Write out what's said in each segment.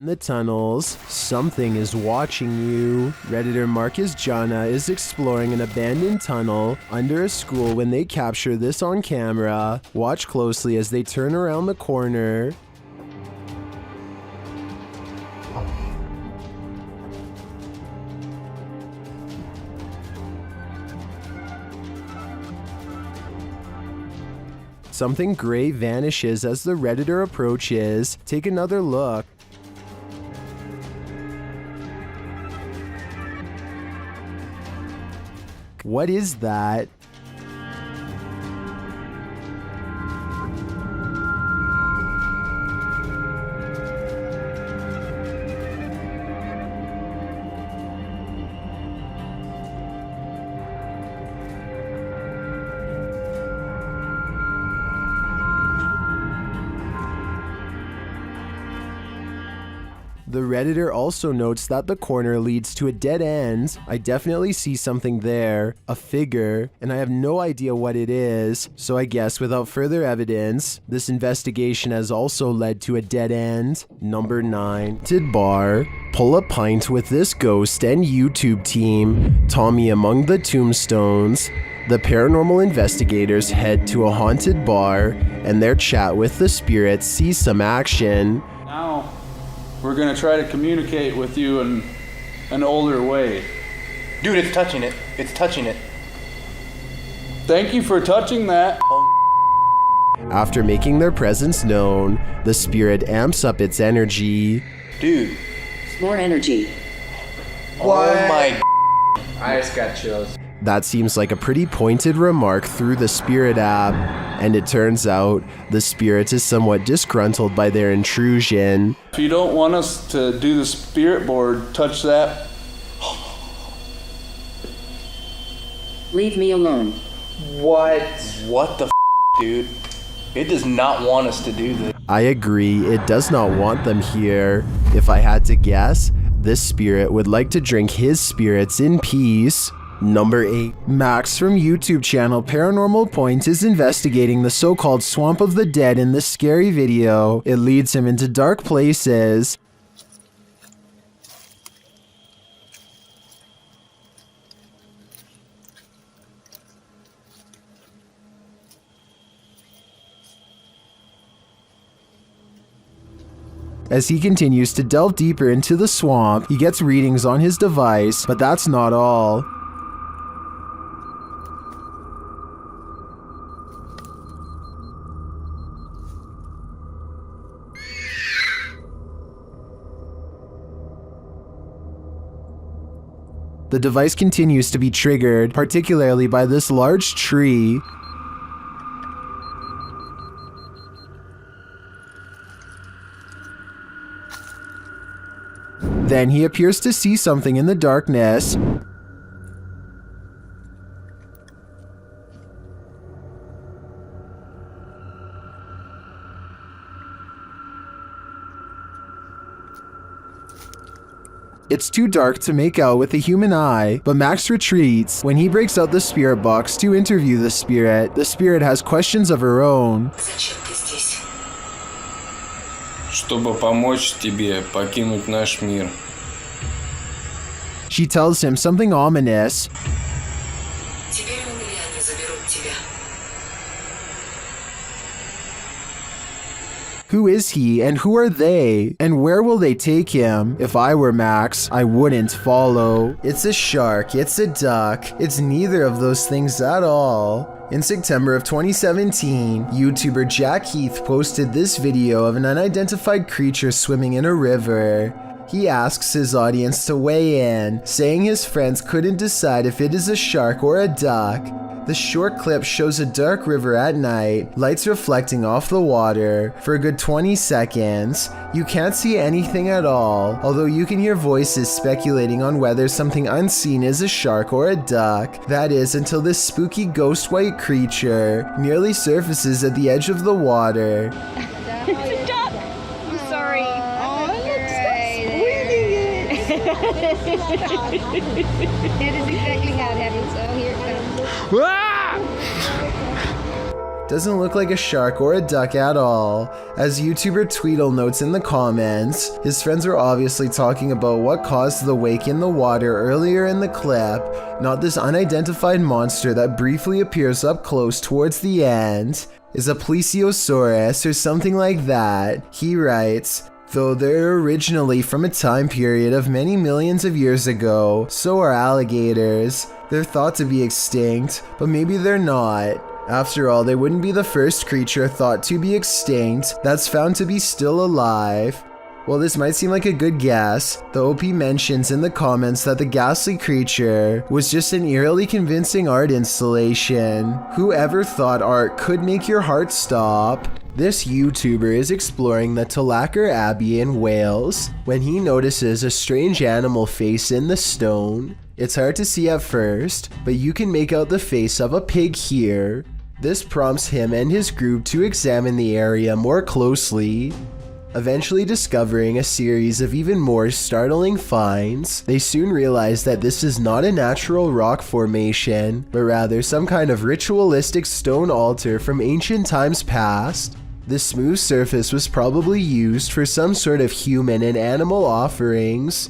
In the tunnels, something is watching you. Redditor Marcus Jana is exploring an abandoned tunnel under a school when they capture this on camera. Watch closely as they turn around the corner. Something gray vanishes as the Redditor approaches. Take another look. What is that? The Redditor also notes that the corner leads to a dead end. I definitely see something there, a figure, and I have no idea what it is, so I guess without further evidence, this investigation has also led to a dead end. Number 9. Haunted bar. Pull a pint with this ghost and YouTube team. Tommy among the tombstones. The paranormal investigators head to a haunted bar, and their chat with the spirits sees some action. Now, we're gonna try to communicate with you in an older way. Dude, it's touching it. It's touching it. Thank you for touching that. After making their presence known, the spirit amps up its energy. Dude. More energy. What? Oh my. I just got chills. That seems like a pretty pointed remark through the spirit app, and it turns out the spirit is somewhat disgruntled by their intrusion. If you don't want us to do the spirit board, touch that. Leave me alone. What? What the dude? It does not want us to do this. I agree, it does not want them here. If I had to guess, this spirit would like to drink his spirits in peace. Number 8. Max from YouTube channel Paranormal Point is investigating the so-called Swamp of the Dead in this scary video. It leads him into dark places. As he continues to delve deeper into the swamp, he gets readings on his device, but that's not all. The device continues to be triggered, particularly by this large tree. Then he appears to see something in the darkness. It's too dark to make out with the human eye, but Max retreats. When he breaks out the spirit box to interview the spirit has questions of her own. Чтобы помочь тебе покинуть наш мир. She tells him something ominous. Who is he and who are they? And where will they take him? If I were Max, I wouldn't follow. It's a shark, it's a duck, it's neither of those things at all. In September of 2017, YouTuber Jack Heath posted this video of an unidentified creature swimming in a river. He asks his audience to weigh in, saying his friends couldn't decide if it is a shark or a duck. The short clip shows a dark river at night, lights reflecting off the water. For a good 20 seconds, you can't see anything at all, although you can hear voices speculating on whether something unseen is a shark or a duck. That is, until this spooky ghost white creature nearly surfaces at the edge of the water. It's a duck! I'm sorry. Oh, look, stop squeezing it. That is exactly how it happens, so here it comes. Doesn't look like a shark or a duck at all. As YouTuber Tweedle notes in the comments, his friends were obviously talking about what caused the wake in the water earlier in the clip, not this unidentified monster that briefly appears up close towards the end. Is a plesiosaurus or something like that. He writes, though they're originally from a time period of many millions of years ago, so are alligators. They're thought to be extinct, but maybe they're not. After all, they wouldn't be the first creature thought to be extinct that's found to be still alive. While this might seem like a good guess, the OP mentions in the comments that the ghastly creature was just an eerily convincing art installation. Whoever thought art could make your heart stop? This YouTuber is exploring the Tulacker Abbey in Wales when he notices a strange animal face in the stone. It's hard to see at first, but you can make out the face of a pig here. This prompts him and his group to examine the area more closely. Eventually discovering a series of even more startling finds, they soon realize that this is not a natural rock formation, but rather some kind of ritualistic stone altar from ancient times past. The smooth surface was probably used for some sort of human and animal offerings.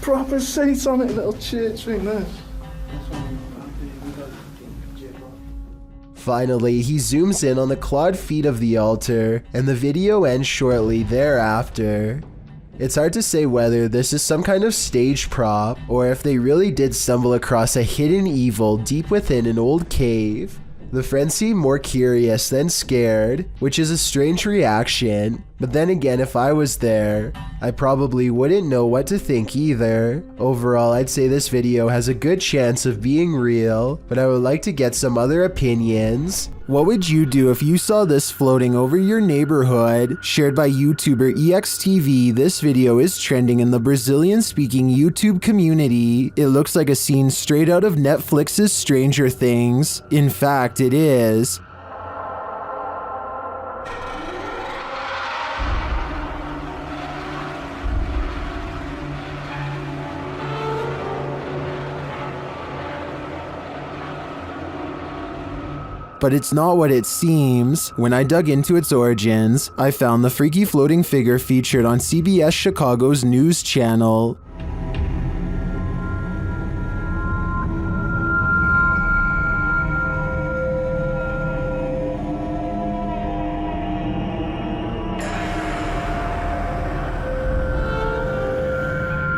Proper saints on it, little church thing there. Finally, he zooms in on the clawed feet of the altar, and the video ends shortly thereafter. It's hard to say whether this is some kind of stage prop, or if they really did stumble across a hidden evil deep within an old cave. The friends seem more curious than scared, which is a strange reaction, but then again, if I was there, I probably wouldn't know what to think either. Overall, I'd say this video has a good chance of being real, but I would like to get some other opinions. What would you do if you saw this floating over your neighborhood? Shared by YouTuber EXTV, this video is trending in the Brazilian-speaking YouTube community. It looks like a scene straight out of Netflix's Stranger Things. In fact, it is. But it's not what it seems. When I dug into its origins, I found the freaky floating figure featured on CBS Chicago's news channel.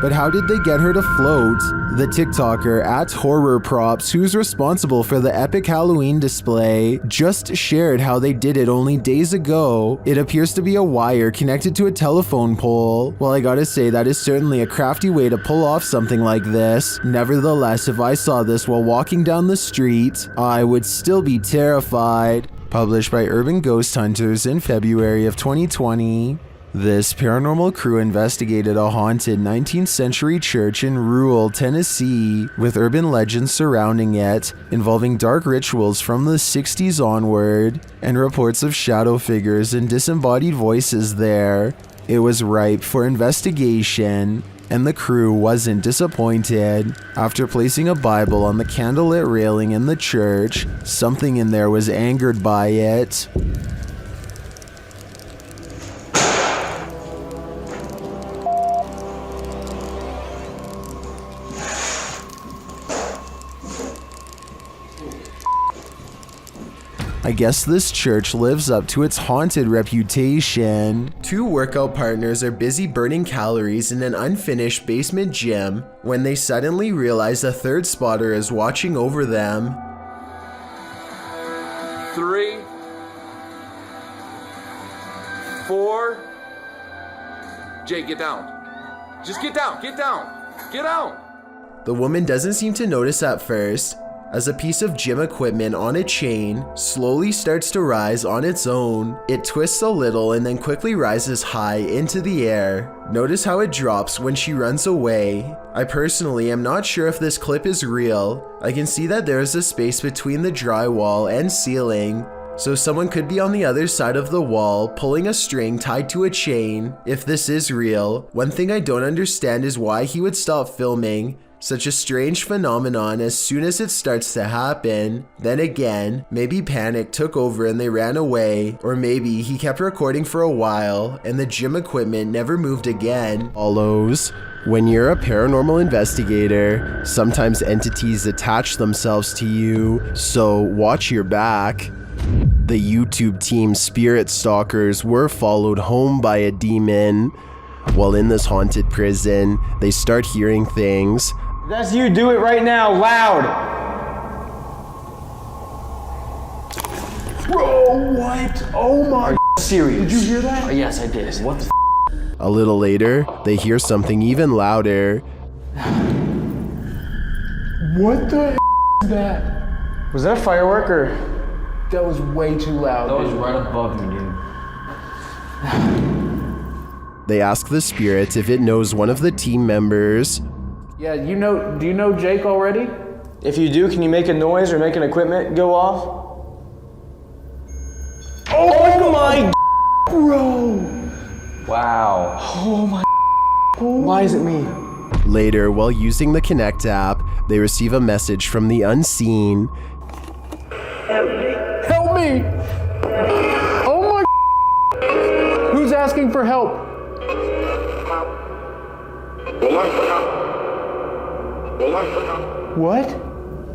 But how did they get her to float? The TikToker @HorrorProps, who's responsible for the epic Halloween display, just shared how they did it only days ago. It appears to be a wire connected to a telephone pole. Well, I gotta say, that is certainly a crafty way to pull off something like this. Nevertheless, if I saw this while walking down the street, I would still be terrified. Published by Urban Ghost Hunters in February of 2020. This paranormal crew investigated a haunted 19th century church in rural Tennessee, with urban legends surrounding it, involving dark rituals from the 60s onward, and reports of shadow figures and disembodied voices there. It was ripe for investigation, and the crew wasn't disappointed. After placing a Bible on the candlelit railing in the church, something in there was angered by it. I guess this church lives up to its haunted reputation. Two workout partners are busy burning calories in an unfinished basement gym when they suddenly realize a third spotter is watching over them. 3, 4. Jake, get down. Just get down, get down, get out. The woman doesn't seem to notice at first, as a piece of gym equipment on a chain slowly starts to rise on its own. It twists a little and then quickly rises high into the air. Notice how it drops when she runs away. I personally am not sure if this clip is real. I can see that there is a space between the drywall and ceiling, So someone could be on the other side of the wall, pulling a string tied to a chain. If this is real, one thing I don't understand is why he would stop filming such a strange phenomenon as soon as it starts to happen. Then again, maybe panic took over and they ran away, or maybe he kept recording for a while and the gym equipment never moved again. Follows. When you're a paranormal investigator, sometimes entities attach themselves to you, so watch your back. The YouTube team Spirit Stalkers were followed home by a demon. While in this haunted prison, they start hearing things. That's you, do it right now, loud! Bro, what? Oh my. Serious. Did you hear that? Oh, yes, I did. What the A little later, they hear something even louder. What the is that? Was that a firework or? That was way too loud. That was right above me, dude. They ask the spirit if it knows one of the team members. Yeah, do you know Jake already? If you do, can you make a noise or make an equipment go off? Oh my Bro! Wow. Oh my. Why is it me? Later, while using the Connect app, they receive a message from the unseen. Help me! Oh my. Who's asking for help? What?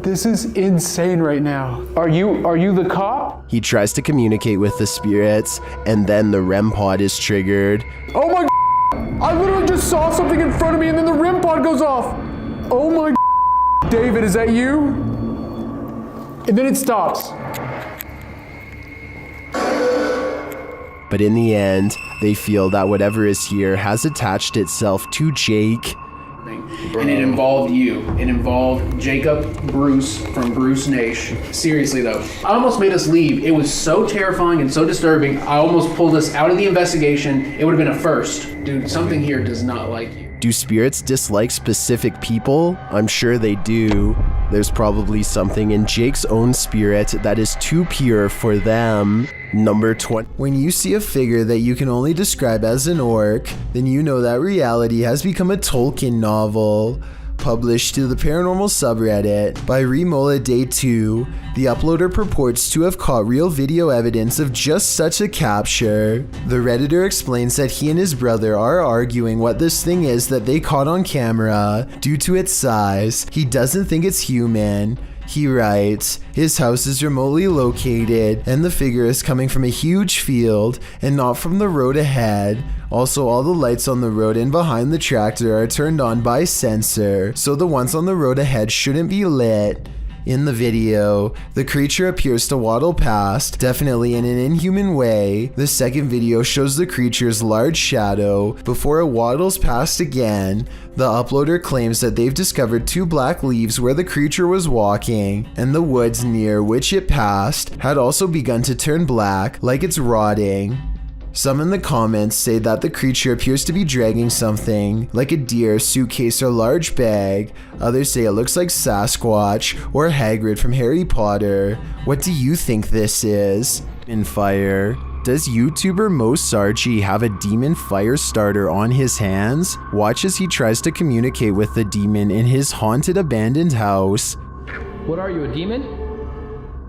This is insane right now. Are you the cop? He tries to communicate with the spirits, and then the REM pod is triggered. Oh my. I literally just saw something in front of me and then the REM pod goes off. Oh my. David, is that you? And then it stops. But in the end, they feel that whatever is here has attached itself to Jake. And it involved you. It involved Jacob Bruce from Bruce Nation. Seriously though, I almost made us leave. It was so terrifying and so disturbing. I almost pulled us out of the investigation. It would have been a first. Dude, something here does not like you. Do spirits dislike specific people? I'm sure they do. There's probably something in Jake's own spirit that is too pure for them. Number 20. When you see a figure that you can only describe as an orc, then you know that reality has become a Tolkien novel. Published to the paranormal subreddit by Remola Day 2, the uploader purports to have caught real video evidence of just such a capture. The redditor explains that he and his brother are arguing what this thing is that they caught on camera. Due to its size, he doesn't think it's human. He writes, his house is remotely located and the figure is coming from a huge field and not from the road ahead. Also, all the lights on the road and behind the tractor are turned on by sensor, so the ones on the road ahead shouldn't be lit. In the video, the creature appears to waddle past, definitely in an inhuman way. The second video shows the creature's large shadow before it waddles past again. The uploader claims that they've discovered 2 black leaves where the creature was walking, and the woods near which it passed had also begun to turn black, like it's rotting. Some in the comments say that the creature appears to be dragging something, like a deer, suitcase, or large bag. Others say it looks like Sasquatch or Hagrid from Harry Potter. What do you think this is? In fire. Does YouTuber Mo Sarchi have a demon fire starter on his hands? Watch as he tries to communicate with the demon in his haunted abandoned house. What are you, a demon?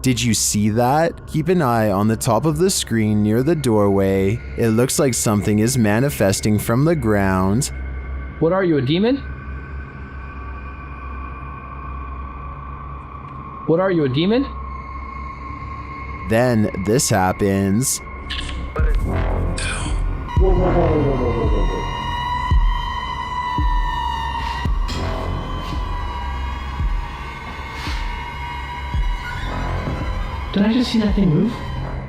Did you see that? Keep an eye on the top of the screen near the doorway. It looks like something is manifesting from the ground. What are you, a demon? What are you, a demon? Then this happens. Did I just see that thing move?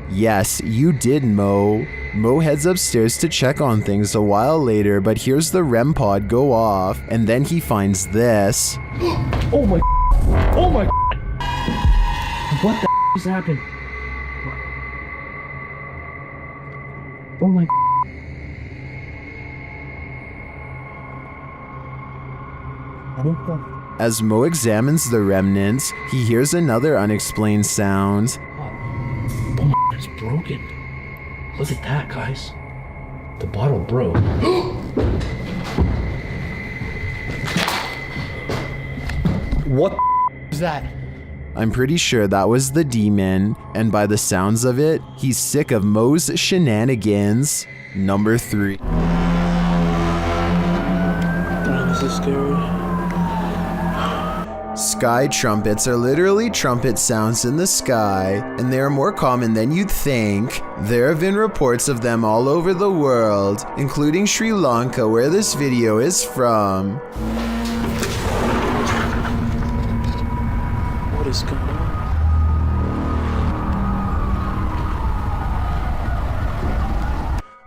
Yes, you did, Mo. Mo heads upstairs to check on things a while later, but hears the REM pod go off, and then he finds this. Oh my. Oh my. What the just happened? Oh my. As Mo examines the remnants, he hears another unexplained sound. Oh my. broken. Look at that, guys. The bottle broke. What is that? I'm pretty sure that was the demon, and by the sounds of it, he's sick of Moe's shenanigans. Number 3. Damn, this is scary. Sky trumpets are literally trumpet sounds in the sky, and they are more common than you'd think. There have been reports of them all over the world, including Sri Lanka, where this video is from. What is going on?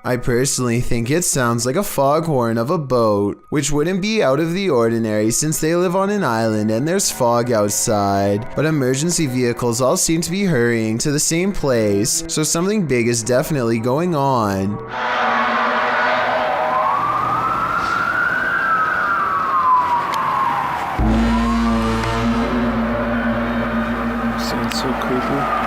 I personally think it sounds like a foghorn of a boat, which wouldn't be out of the ordinary since they live on an island and there's fog outside, but emergency vehicles all seem to be hurrying to the same place, so something big is definitely going on. Sounds so creepy.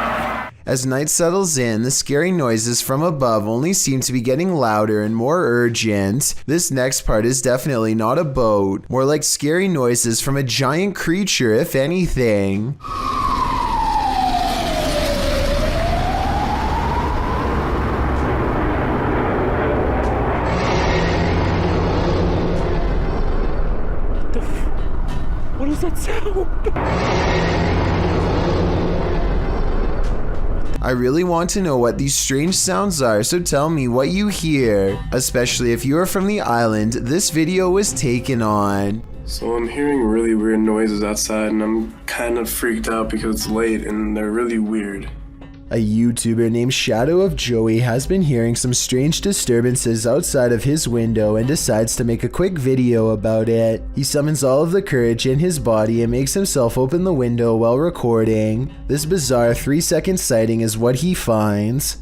As night settles in, the scary noises from above only seem to be getting louder and more urgent. This next part is definitely not a boat, more like scary noises from a giant creature, if anything. What is that sound? I really want to know what these strange sounds are, so tell me what you hear. Especially if you are from the island this video was taken on. So I'm hearing really weird noises outside and I'm kind of freaked out because it's late and they're really weird. A YouTuber named Shadow of Joey has been hearing some strange disturbances outside of his window and decides to make a quick video about it. He summons all of the courage in his body and makes himself open the window while recording. This bizarre 3-second sighting is what he finds.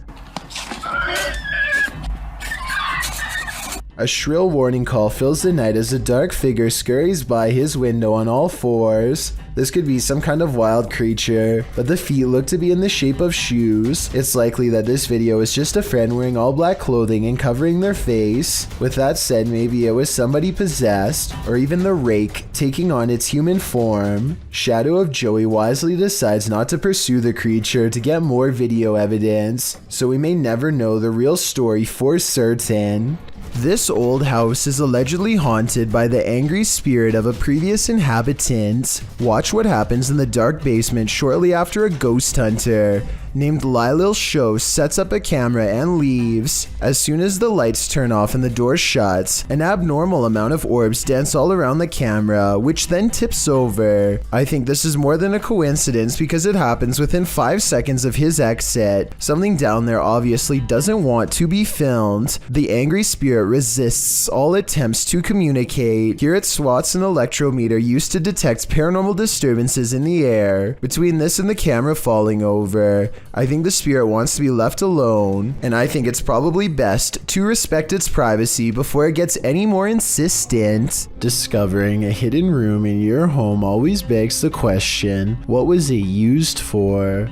A shrill warning call fills the night as a dark figure scurries by his window on all fours. This could be some kind of wild creature, but the feet look to be in the shape of shoes. It's likely that this video is just a friend wearing all black clothing and covering their face. With that said, maybe it was somebody possessed, or even the rake taking on its human form. Shadow of Joey wisely decides not to pursue the creature to get more video evidence, so we may never know the real story for certain. This old house is allegedly haunted by the angry spirit of a previous inhabitant. Watch what happens in the dark basement shortly after a ghost hunter named Lylil Show sets up a camera and leaves. As soon as the lights turn off and the door shuts, an abnormal amount of orbs dance all around the camera, which then tips over. I think this is more than a coincidence because it happens within 5 seconds of his exit. Something down there obviously doesn't want to be filmed. The angry spirit resists all attempts to communicate. Here it swats an electrometer used to detect paranormal disturbances in the air. Between this and the camera falling over, I think the spirit wants to be left alone, and I think it's probably best to respect its privacy before it gets any more insistent. Discovering a hidden room in your home always begs the question, what was it used for?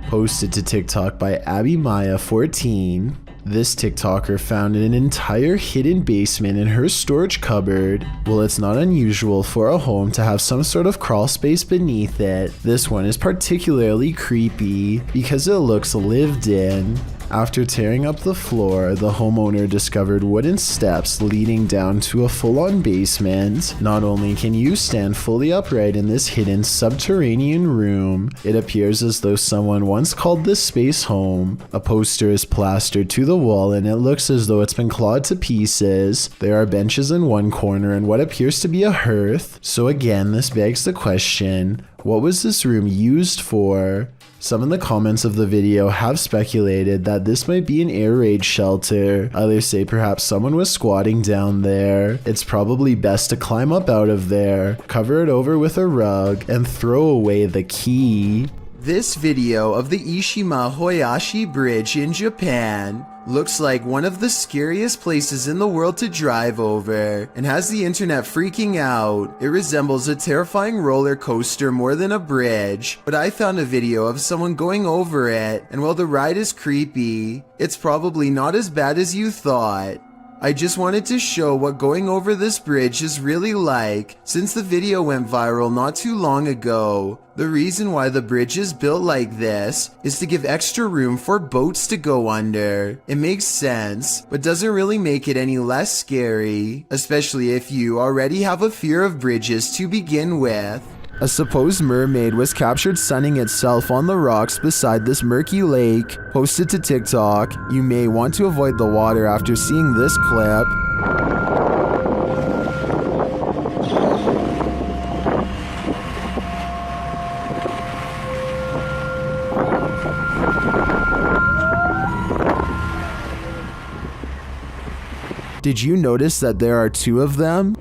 Posted to TikTok by Abby Maya 14. This TikToker found an entire hidden basement in her storage cupboard. Well, it's not unusual for a home to have some sort of crawl space beneath it. This one is particularly creepy because it looks lived in. After tearing up the floor, the homeowner discovered wooden steps leading down to a full-on basement. Not only can you stand fully upright in this hidden subterranean room, it appears as though someone once called this space home. A poster is plastered to the wall and it looks as though it's been clawed to pieces. There are benches in one corner and what appears to be a hearth. So again, this begs the question, what was this room used for? Some in the comments of the video have speculated that this might be an air raid shelter. Others say perhaps someone was squatting down there. It's probably best to climb up out of there, cover it over with a rug, and throw away the key. This video of the Ishima Hoyashi Bridge in Japan Looks like one of the scariest places in the world to drive over and has the internet freaking out. It resembles a terrifying roller coaster more than a bridge, but I found a video of someone going over it, and while the ride is creepy, it's probably not as bad as you thought. I just wanted to show what going over this bridge is really like, since the video went viral not too long ago. The reason why the bridge is built like this is to give extra room for boats to go under. It makes sense, but doesn't really make it any less scary, especially if you already have a fear of bridges to begin with. A supposed mermaid was captured sunning itself on the rocks beside this murky lake. Posted to TikTok. You may want to avoid the water after seeing this clip. Did you notice that there are two of them?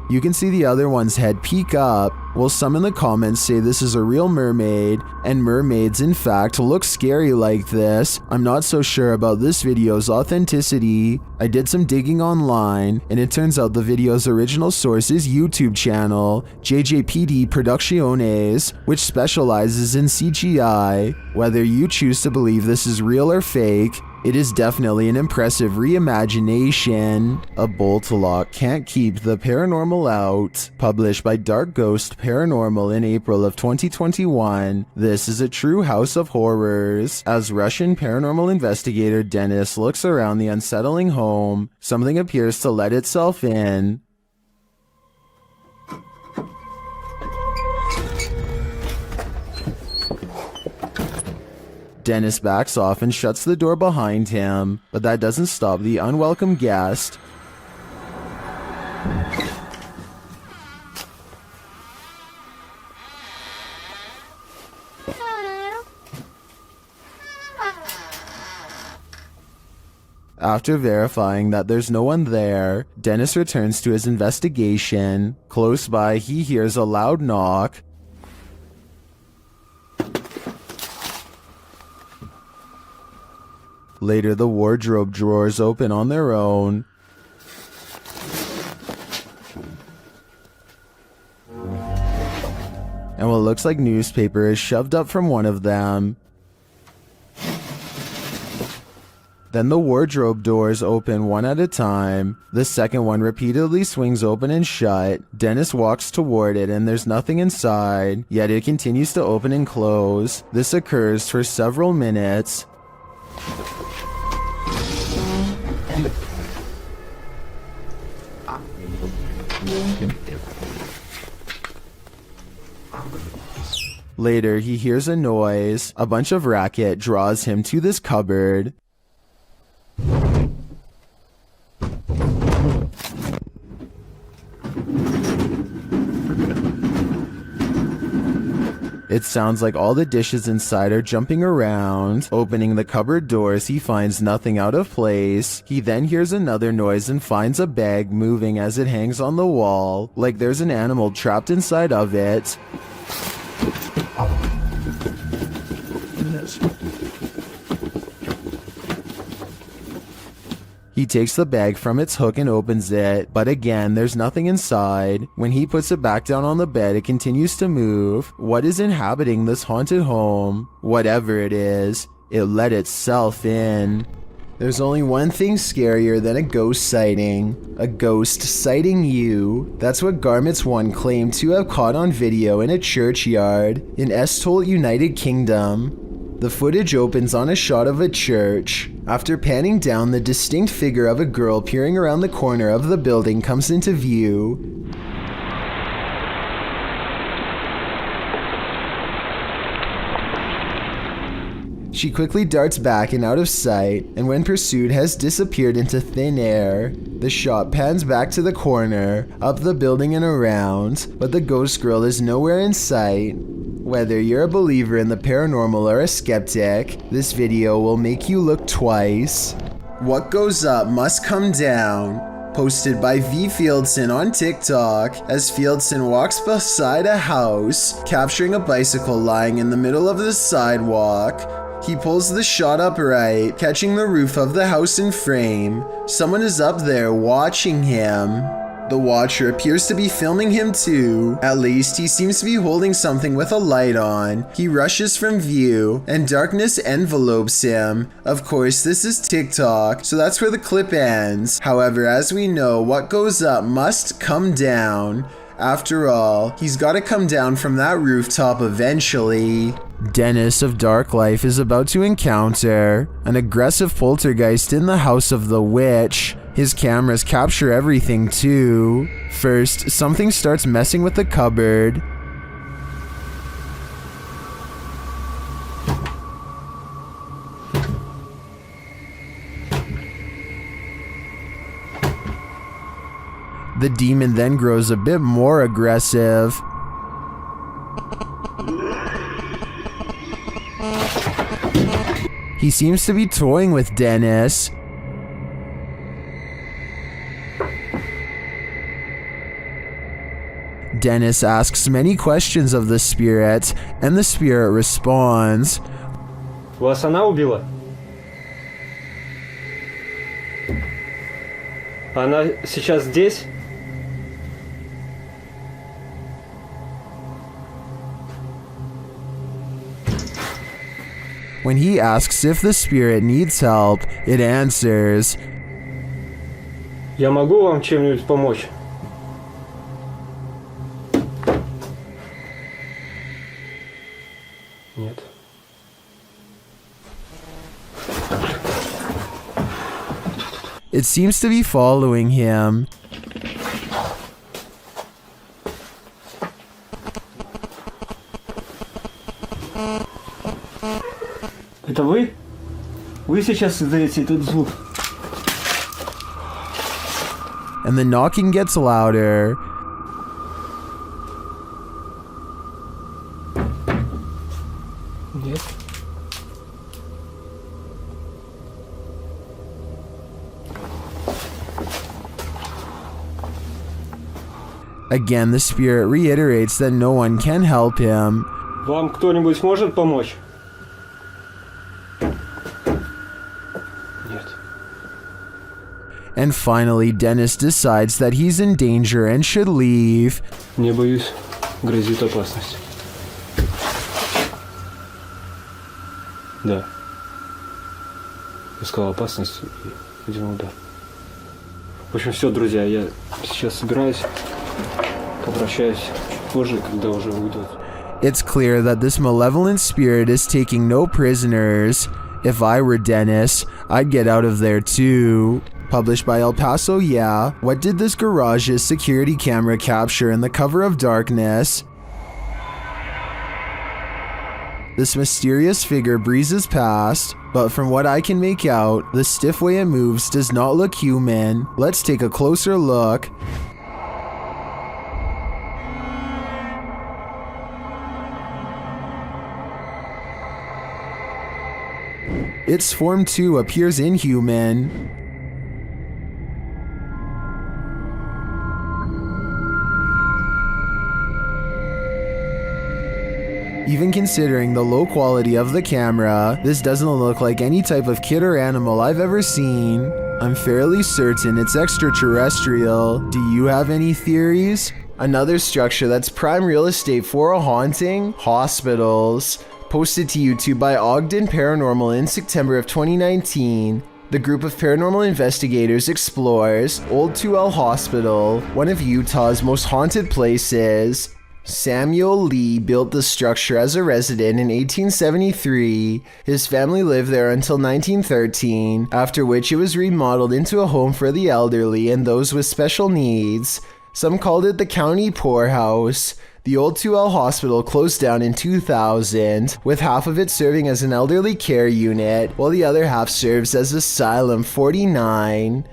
You can see the other one's head peek up. Well, some in the comments say this is a real mermaid, and mermaids in fact look scary like this. I'm not so sure about this video's authenticity. I did some digging online, and it turns out the video's original source is YouTube channel, JJPD Producciones, which specializes in CGI. Whether you choose to believe this is real or fake, it is definitely an impressive reimagination. A bolt lock can't keep the paranormal out. Published by Dark Ghost Paranormal in April of 2021. This is a true house of horrors. As Russian paranormal investigator Dennis looks around the unsettling home, something appears to let itself in. Dennis backs off and shuts the door behind him, but that doesn't stop the unwelcome guest. After verifying that there's no one there, Dennis returns to his investigation. Close by, he hears a loud knock. Later, the wardrobe drawers open on their own. And what looks like newspaper is shoved up from one of them. Then the wardrobe doors open one at a time. The second one repeatedly swings open and shut. Dennis walks toward it and there's nothing inside, yet it continues to open and close. This occurs for several minutes. Later, he hears a noise. A bunch of racket draws him to this cupboard. It sounds like all the dishes inside are jumping around. Opening the cupboard doors, he finds nothing out of place. He then hears another noise and finds a bag moving as it hangs on the wall, like there's an animal trapped inside of it. He takes the bag from its hook and opens it, but again, there's nothing inside. When he puts it back down on the bed, it continues to move. What is inhabiting this haunted home? Whatever it is, it let itself in. There's only one thing scarier than a ghost sighting. A ghost sighting you. That's what Garments 1 claimed to have caught on video in a churchyard in Estholt, United Kingdom. The footage opens on a shot of a church. After panning down, the distinct figure of a girl peering around the corner of the building comes into view. She quickly darts back and out of sight, and when pursued has disappeared into thin air. The shot pans back to the corner, up the building and around, but the ghost girl is nowhere in sight. Whether you're a believer in the paranormal or a skeptic, this video will make you look twice. What goes up must come down. posted by V. Fieldson on TikTok, as Fieldson walks beside a house, capturing a bicycle lying in the middle of the sidewalk. He pulls the shot upright, catching the roof of the house in frame. Someone is up there watching him. The watcher appears to be filming him too. At least he seems to be holding something with a light on. He rushes from view, and darkness envelopes him. Of course, this is TikTok, so that's where the clip ends. However, as we know, what goes up must come down. After all, he's gotta come down from that rooftop eventually. Dennis of Dark Life is about to encounter an aggressive poltergeist in the house of the witch. His cameras capture everything too. First, something starts messing with the cupboard. The demon then grows a bit more aggressive. He seems to be toying with Dennis. Dennis asks many questions of the spirit, and the spirit responds. Вас она убила? Она сейчас здесь? When he asks if the spirit needs help, it answers, Я могу вам чем-нибудь помочь? Нет. It seems to be following him. Это вы? Вы сейчас издаете этот звук? And the knocking gets louder. Нет. Again, the spirit reiterates that no one can help him. Вам кто-нибудь может помочь? Нет. And finally, Dennis decides that he's in danger and should leave. Не боюсь, грозит опасность. Да. Искал опасность и один удар. В общем, все, друзья, я сейчас собираюсь, попрощаюсь чуть позже, когда уже уйдут. It's clear that this malevolent spirit is taking no prisoners. If I were Dennis, I'd get out of there too. Published by El Paso, yeah. What did this garage's security camera capture in the cover of darkness? This mysterious figure breezes past, but from what I can make out, the stiff way it moves does not look human. Let's take a closer look. Its form too appears inhuman. Even considering the low quality of the camera, this doesn't look like any type of kid or animal I've ever seen. I'm fairly certain it's extraterrestrial. Do you have any theories? Another structure that's prime real estate for a haunting? Hospitals. Posted to YouTube by Ogden Paranormal in September of 2019. The group of paranormal investigators explores Old 2L Hospital, one of Utah's most haunted places. Samuel Lee built the structure as a resident in 1873. His family lived there until 1913, after which it was remodeled into a home for the elderly and those with special needs. Some called it the county poorhouse. The Old 2L Hospital closed down in 2000, with half of it serving as an elderly care unit, while the other half serves as Asylum 49.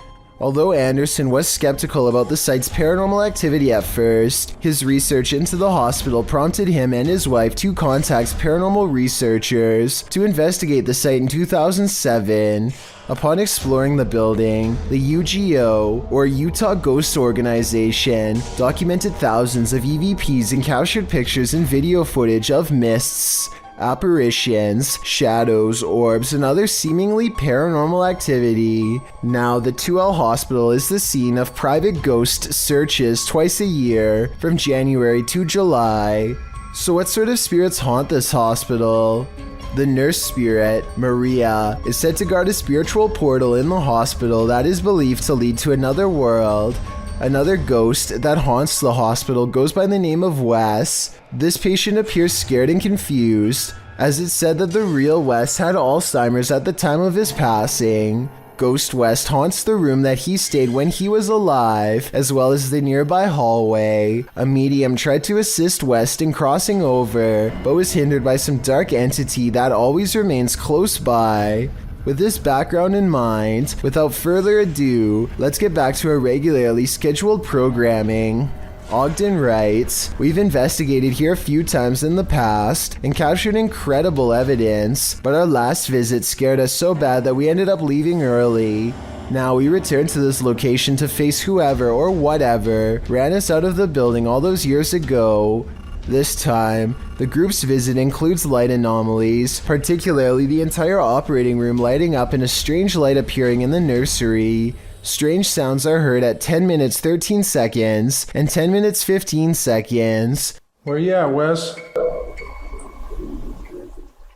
Although Anderson was skeptical about the site's paranormal activity at first, his research into the hospital prompted him and his wife to contact paranormal researchers to investigate the site in 2007. Upon exploring the building, the UGO, or Utah Ghost Organization, documented thousands of EVPs and captured pictures and video footage of mists, apparitions, shadows, orbs, and other seemingly paranormal activity. Now, the 2L Hospital is the scene of private ghost searches twice a year, from January to July. So what sort of spirits haunt this hospital? The nurse spirit, Maria, is said to guard a spiritual portal in the hospital that is believed to lead to another world. Another ghost that haunts the hospital goes by the name of Wes. This patient appears scared and confused, as it's said that the real Wes had Alzheimer's at the time of his passing. Ghost West haunts the room that he stayed when he was alive, as well as the nearby hallway. A medium tried to assist West in crossing over, but was hindered by some dark entity that always remains close by. With this background in mind, without further ado, let's get back to our regularly scheduled programming. Ogden writes, "We've investigated here a few times in the past and captured incredible evidence, but our last visit scared us so bad that we ended up leaving early. Now we return to this location to face whoever or whatever ran us out of the building all those years ago. This time, the group's visit includes light anomalies, particularly the entire operating room lighting up and a strange light appearing in the nursery. Strange sounds are heard at 10 minutes 13 seconds and 10 minutes 15 seconds. Where you at, Wes?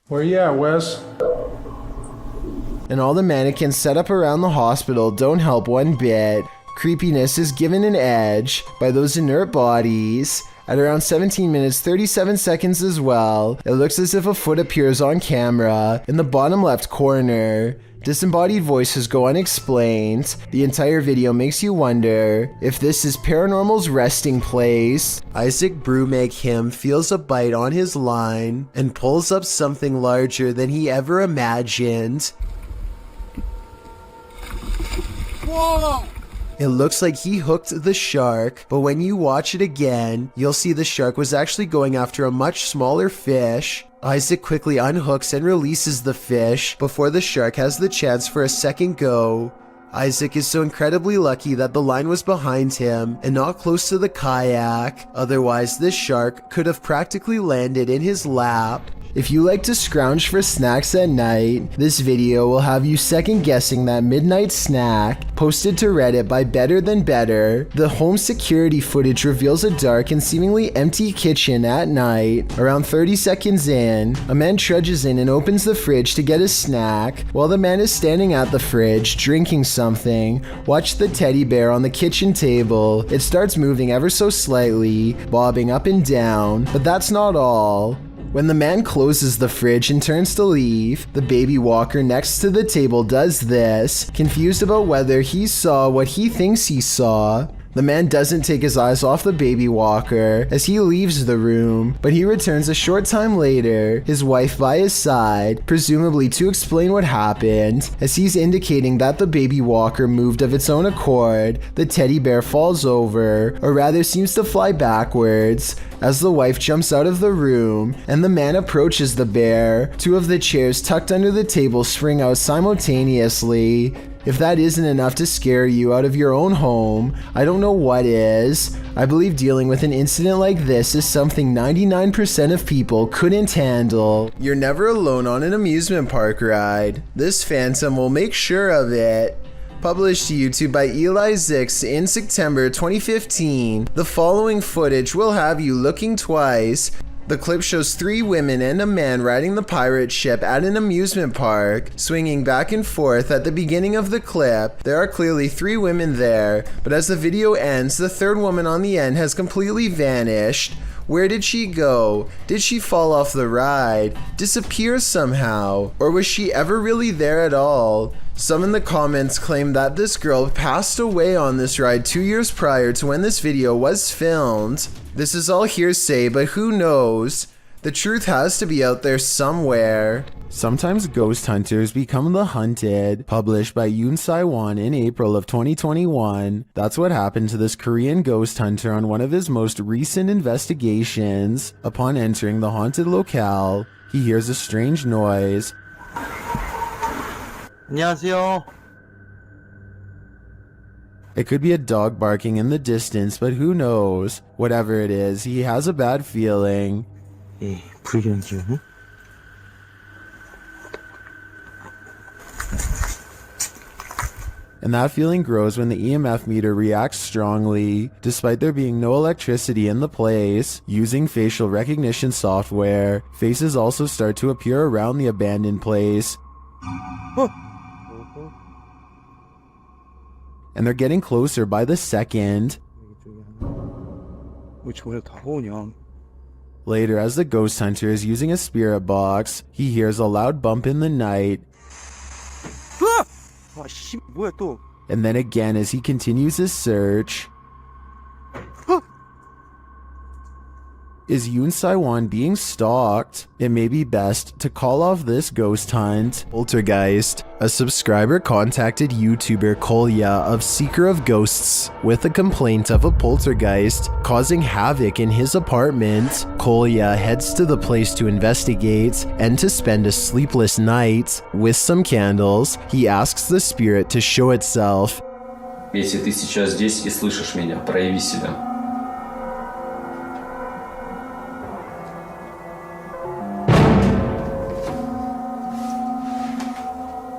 Where you at, Wes? And all the mannequins set up around the hospital don't help one bit. Creepiness is given an edge by those inert bodies. At around 17 minutes 37 seconds as well, it looks as if a foot appears on camera in the bottom left corner. Disembodied voices go unexplained. The entire video makes you wonder if this is paranormal's resting place. Isaac Brumagham feels a bite on his line and pulls up something larger than he ever imagined. Whoa! It looks like he hooked the shark, but when you watch it again, you'll see the shark was actually going after a much smaller fish. Isaac quickly unhooks and releases the fish before the shark has the chance for a second go. Isaac is so incredibly lucky that the line was behind him and not close to the kayak, otherwise this shark could have practically landed in his lap. If you like to scrounge for snacks at night, this video will have you second guessing that midnight snack. Posted to Reddit by Better Than Better, the home security footage reveals a dark and seemingly empty kitchen at night. Around 30 seconds in, a man trudges in and opens the fridge to get a snack. While the man is standing at the fridge, drinking something, watch the teddy bear on the kitchen table. It starts moving ever so slightly, bobbing up and down, but that's not all. When the man closes the fridge and turns to leave, the baby walker next to the table does this, confused about whether he saw what he thinks he saw. The man doesn't take his eyes off the baby walker as he leaves the room, but he returns a short time later, his wife by his side, presumably to explain what happened. As he's indicating that the baby walker moved of its own accord, the teddy bear falls over, or rather seems to fly backwards, as the wife jumps out of the room and the man approaches the bear. Two of the chairs tucked under the table spring out simultaneously. If that isn't enough to scare you out of your own home, I don't know what is. I believe dealing with an incident like this is something 99% of people couldn't handle. You're never alone on an amusement park ride. This phantom will make sure of it. Published to YouTube by Eli Zix in September 2015, the following footage will have you looking twice. The clip shows 3 women and a man riding the pirate ship at an amusement park, swinging back and forth. At the beginning of the clip, there are clearly 3 women there, but as the video ends, the 3rd woman on the end has completely vanished. Where did she go? Did she fall off the ride? Disappear somehow? Or was she ever really there at all? Some in the comments claim that this girl passed away on this ride 2 years prior to when this video was filmed. This is all hearsay, but who knows? The truth has to be out there somewhere. Sometimes ghost hunters become the hunted. Published by Yoon Sai-won in April of 2021. That's what happened to this Korean ghost hunter on one of his most recent investigations. Upon entering the haunted locale, he hears a strange noise. 안녕하세요. It could be a dog barking in the distance, but who knows? Whatever it is, he has a bad feeling. 이 불길한 기운이? And that feeling grows when the EMF meter reacts strongly. Despite there being no electricity in the place, using facial recognition software, faces also start to appear around the abandoned place. And they're getting closer by the second. Later, as the ghost hunter is using a spirit box, he hears a loud bump in the night. And then again as he continues his search. Is Yoon Sai-won being stalked? It may be best to call off this ghost hunt. Poltergeist. A subscriber contacted YouTuber Kolya of Seeker of Ghosts with a complaint of a poltergeist causing havoc in his apartment. Kolya heads to the place to investigate and to spend a sleepless night. With some candles, he asks the spirit to show itself. Если ты сейчас здесь и слышишь меня, прояви себя.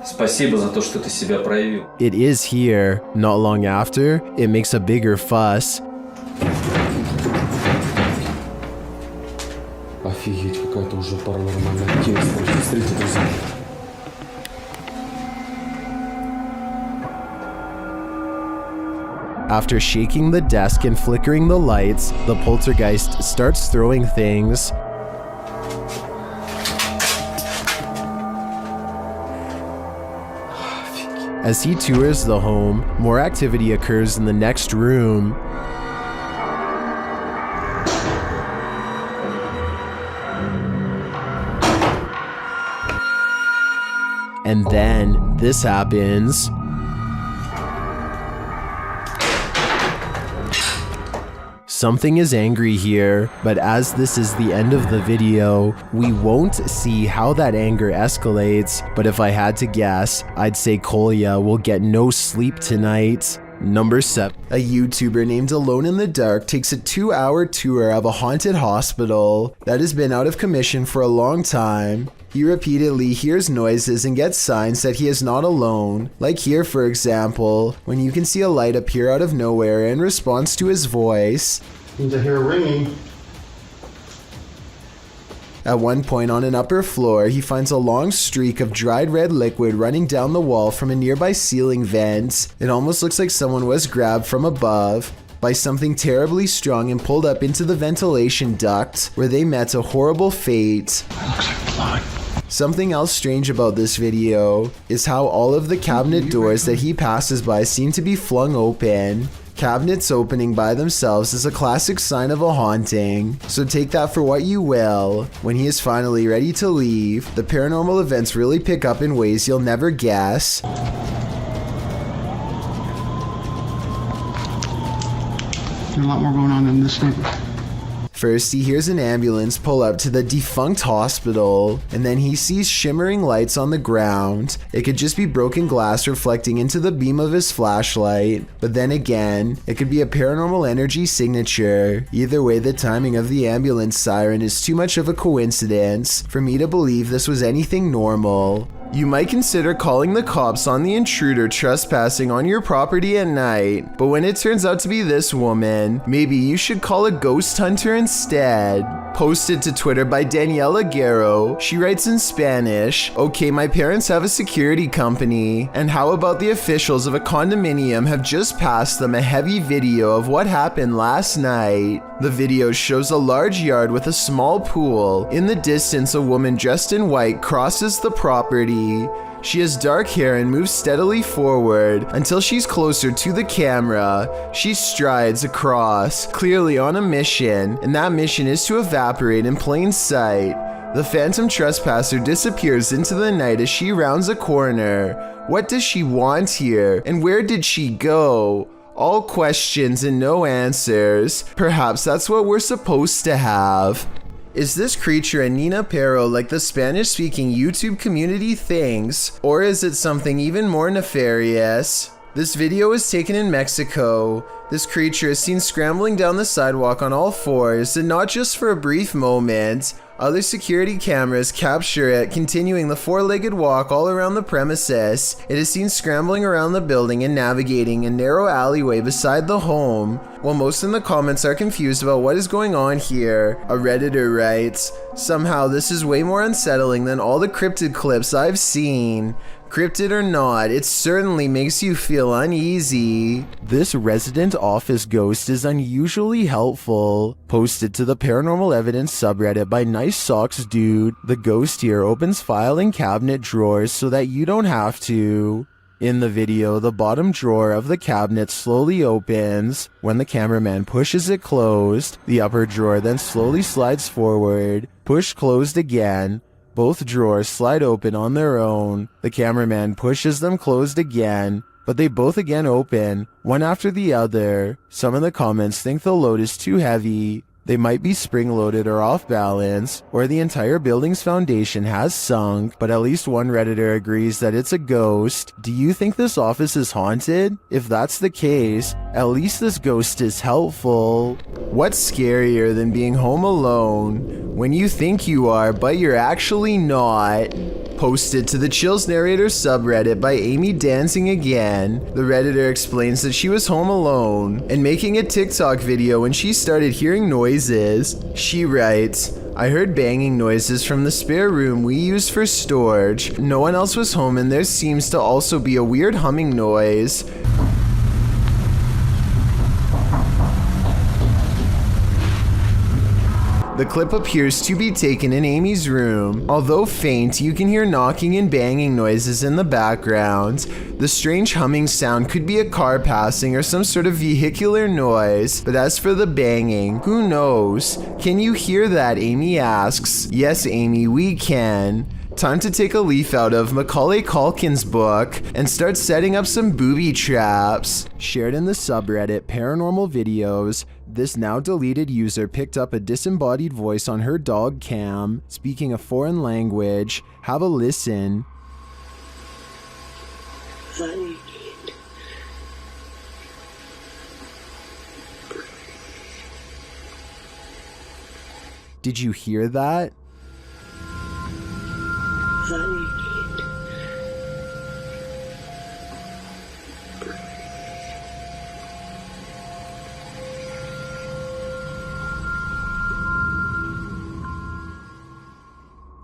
Спасибо за то, что ты себя проявил. It is here. Not long after, it makes a bigger fuss. Офигеть, какая-то уже паранормальная активность. Смотрите, друзья. After shaking the desk and flickering the lights, the poltergeist starts throwing things. As he tours the home, more activity occurs in the next room. And then this happens. Something is angry here, but as this is the end of the video, we won't see how that anger escalates, but if I had to guess, I'd say Kolya will get no sleep tonight. Number 7. A YouTuber named Alone in the Dark takes a 2-hour tour of a haunted hospital that has been out of commission for a long time. He repeatedly hears noises and gets signs that he is not alone, like here for example, when you can see a light appear out of nowhere in response to his voice. Seems I hear a ringing. At one point on an upper floor, he finds a long streak of dried red liquid running down the wall from a nearby ceiling vent. It almost looks like someone was grabbed from above by something terribly strong and pulled up into the ventilation duct, where they met a horrible fate. Looks like blood. Something else strange about this video is how all of the cabinet doors that he passes by seem to be flung open. Cabinets opening by themselves is a classic sign of a haunting, so take that for what you will. When he is finally ready to leave, the paranormal events really pick up in ways you'll never guess. There's a lot more going on in this thing. First, he hears an ambulance pull up to the defunct hospital, and then he sees shimmering lights on the ground. It could just be broken glass reflecting into the beam of his flashlight, but then again, it could be a paranormal energy signature. Either way, the timing of the ambulance siren is too much of a coincidence for me to believe this was anything normal. You might consider calling the cops on the intruder trespassing on your property at night, but when it turns out to be this woman, maybe you should call a ghost hunter instead. Posted to Twitter by Daniela Guerrero, she writes in Spanish, "Okay, my parents have a security company, and how about the officials of a condominium have just passed them a heavy video of what happened last night?" The video shows a large yard with a small pool. In the distance, a woman dressed in white crosses the property. She has dark hair and moves steadily forward until she's closer to the camera. She strides across, clearly on a mission, and that mission is to evaporate in plain sight. The phantom trespasser disappears into the night as she rounds a corner. What does she want here, and where did she go? All questions and no answers. Perhaps that's what we're supposed to have. Is this creature a Nina Pero like the Spanish-speaking YouTube community thinks, or is it something even more nefarious? This video is taken in Mexico. This creature is seen scrambling down the sidewalk on all fours, and not just for a brief moment. Other security cameras capture it continuing the four-legged walk all around the premises. It is seen scrambling around the building and navigating a narrow alleyway beside the home. While most in the comments are confused about what is going on here, a Redditor writes, "Somehow this is way more unsettling than all the cryptid clips I've seen." Cryptid or not, it certainly makes you feel uneasy. This resident office ghost is unusually helpful. Posted to the Paranormal Evidence subreddit by Nice Socks Dude, the ghost here opens filing cabinet drawers so that you don't have to. In the video, the bottom drawer of the cabinet slowly opens. When the cameraman pushes it closed, the upper drawer then slowly slides forward. Push closed again. Both drawers slide open on their own. The cameraman pushes them closed again, but they both again open, one after the other. Some in the comments think the load is too heavy. They might be spring-loaded or off balance, or the entire building's foundation has sunk, but at least one Redditor agrees that it's a ghost. Do you think this office is haunted? If that's the case, at least this ghost is helpful. What's scarier than being home alone when you think you are, but you're actually not? Posted to the Chills Narrator subreddit by Amy Dancing Again, the Redditor explains that she was home alone and making a TikTok video when she started hearing noises. She writes, "I heard banging noises from the spare room we use for storage. No one else was home and there seems to also be a weird humming noise. The clip appears to be taken in Amy's room. Although faint, you can hear knocking and banging noises in the background. The strange humming sound could be a car passing or some sort of vehicular noise. But as for the banging, who knows? Can you hear that?" Amy asks. Yes, Amy, we can. Time to take a leaf out of Macaulay Culkin's book and start setting up some booby traps. Shared in the subreddit Paranormal Videos, this now deleted user picked up a disembodied voice on her dog cam, speaking a foreign language. Have a listen. Did you hear that?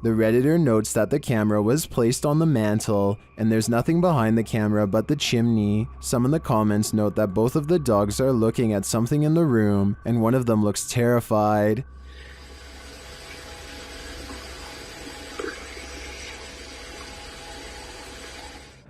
The Redditor notes that the camera was placed on the mantle, and there's nothing behind the camera but the chimney. Some in the comments note that both of the dogs are looking at something in the room, and one of them looks terrified.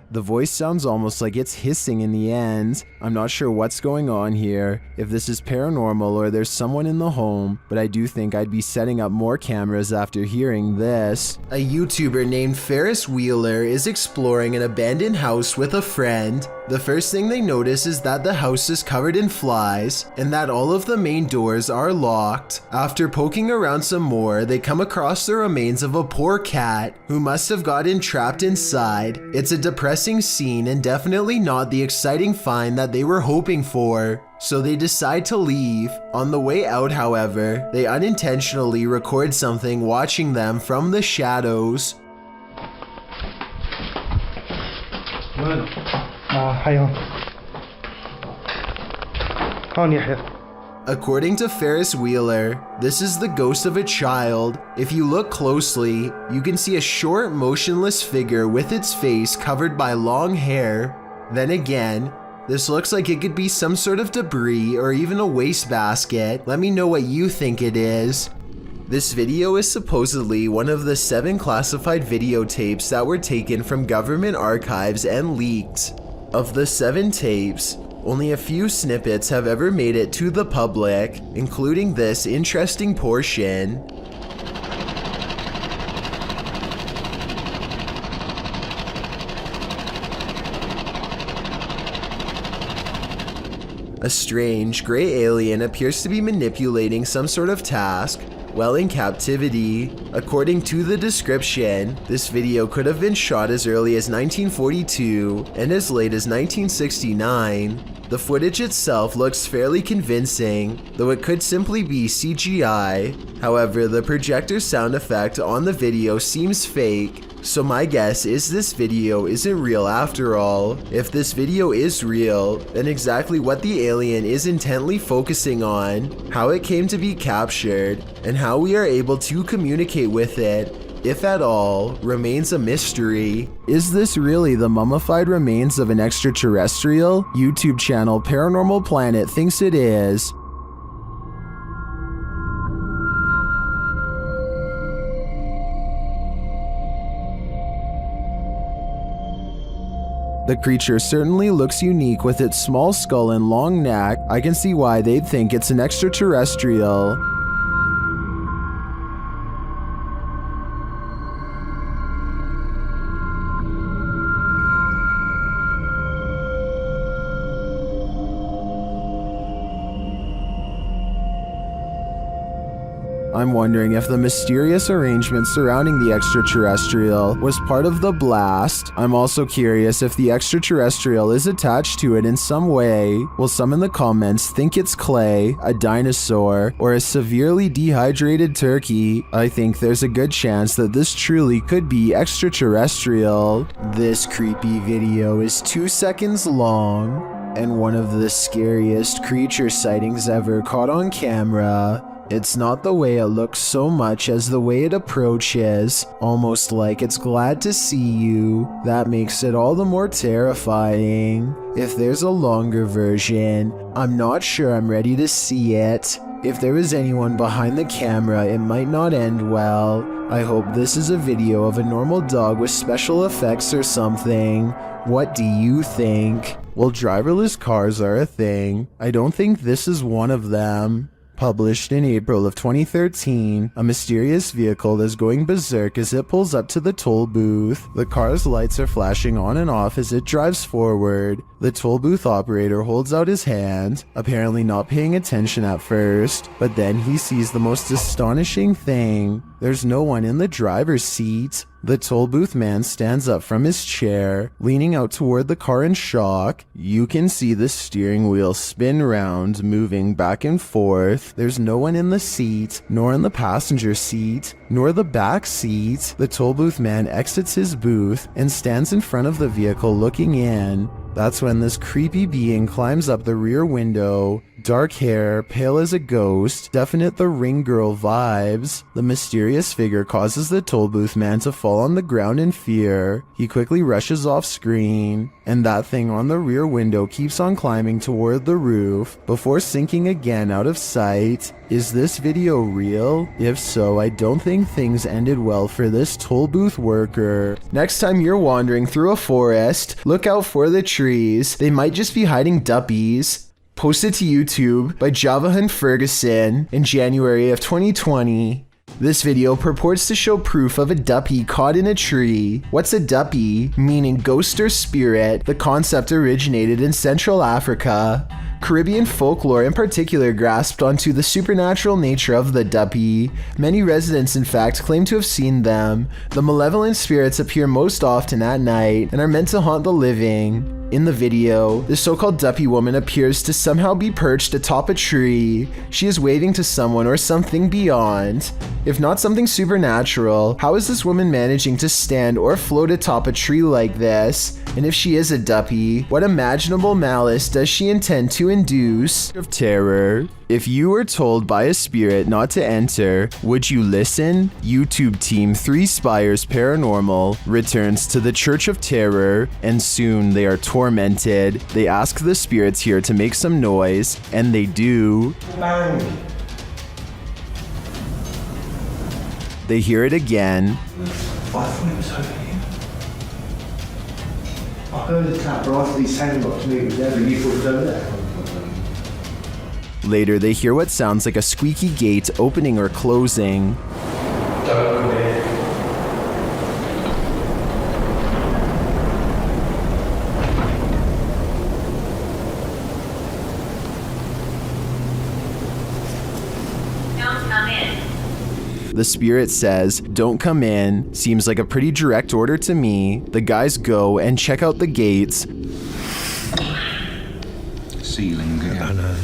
The voice sounds almost like it's hissing in the end. I'm not sure what's going on here, if this is paranormal or there's someone in the home, but I do think I'd be setting up more cameras after hearing this. A YouTuber named Ferris Wheeler is exploring an abandoned house with a friend. The first thing they notice is that the house is covered in flies and that all of the main doors are locked. After poking around some more, they come across the remains of a poor cat who must have gotten trapped inside. It's a depressing scene and definitely not the exciting find that they were hoping for. So they decide to leave. On the way out, however, they unintentionally record something watching them from the shadows. According to Ferris Wheeler, this is the ghost of a child. If you look closely, you can see a short, motionless figure with its face covered by long hair. Then again, This looks like it could be some sort of debris or even a wastebasket. Let me know what you think it is. This video is supposedly one of the 7 classified videotapes that were taken from government archives and leaked. Of the 7 tapes, only a few snippets have ever made it to the public, including this interesting portion. A strange, gray alien appears to be manipulating some sort of task while in captivity. According to the description, this video could have been shot as early as 1942 and as late as 1969. The footage itself looks fairly convincing, though it could simply be CGI. However, the projector sound effect on the video seems fake, so my guess is this video isn't real after all. If this video is real, then exactly what the alien is intently focusing on, how it came to be captured, and how we are able to communicate with it, if at all, remains a mystery. Is this really the mummified remains of an extraterrestrial? YouTube channel Paranormal Planet thinks it is. The creature certainly looks unique with its small skull and long neck. I can see why they'd think it's an extraterrestrial. I'm wondering if the mysterious arrangement surrounding the extraterrestrial was part of the blast. I'm also curious if the extraterrestrial is attached to it in some way. Will some in the comments think it's clay, a dinosaur, or a severely dehydrated turkey? I think there's a good chance that this truly could be extraterrestrial. This creepy video is 2 seconds long and one of the scariest creature sightings ever caught on camera. It's not the way it looks so much as the way it approaches, almost like it's glad to see you. That makes it all the more terrifying. If there's a longer version, I'm not sure I'm ready to see it. If there was anyone behind the camera, it might not end well. I hope this is a video of a normal dog with special effects or something. What do you think? Well, driverless cars are a thing. I don't think this is one of them. Published in April of 2013, a mysterious vehicle is going berserk as it pulls up to the toll booth. The car's lights are flashing on and off as it drives forward. The toll booth operator holds out his hand, apparently not paying attention at first, but then he sees the most astonishing thing. There's no one in the driver's seat. The toll booth man stands up from his chair, leaning out toward the car in shock. You can see the steering wheel spin round, moving back and forth. There's no one in the seat, nor in the passenger seat, nor the back seat. The toll booth man exits his booth and stands in front of the vehicle looking in. That's when this creepy being climbs up the rear window. Dark hair, pale as a ghost, definite the Ring Girl vibes. The mysterious figure causes the toll booth man to fall on the ground in fear. He quickly rushes off screen, and that thing on the rear window keeps on climbing toward the roof before sinking again out of sight. Is this video real? If so, I don't think things ended well for this toll booth worker. Next time you're wandering through a forest, look out for the trees. They might just be hiding duppies. Posted to YouTube by Javahan Ferguson in January of 2020. This video purports to show proof of a duppy caught in a tree. What's a duppy? Meaning ghost or spirit. The concept originated in Central Africa. Caribbean folklore in particular grasped onto the supernatural nature of the duppy. Many residents, in fact, claim to have seen them. The malevolent spirits appear most often at night and are meant to haunt the living. In the video, the so-called duppy woman appears to somehow be perched atop a tree. She is waving to someone or something beyond. If not something supernatural, how is this woman managing to stand or float atop a tree like this? And if she is a duppy, what imaginable malice does she intend to induce? Of terror. If you were told by a spirit not to enter, would you listen? YouTube team 3 Spires Paranormal returns to the Church of Terror, and soon they are tormented. They ask the spirits here to make some noise, and they do. Bang. They hear it again. I thought it was over here. I heard the tap, but I thought these sound box moved there, but you thought it was over there. Later, they hear what sounds like a squeaky gate opening or closing. Don't come in. Don't come in. The spirit says, "Don't come in." Seems like a pretty direct order to me. The guys go and check out the gates. Ceiling again. I know.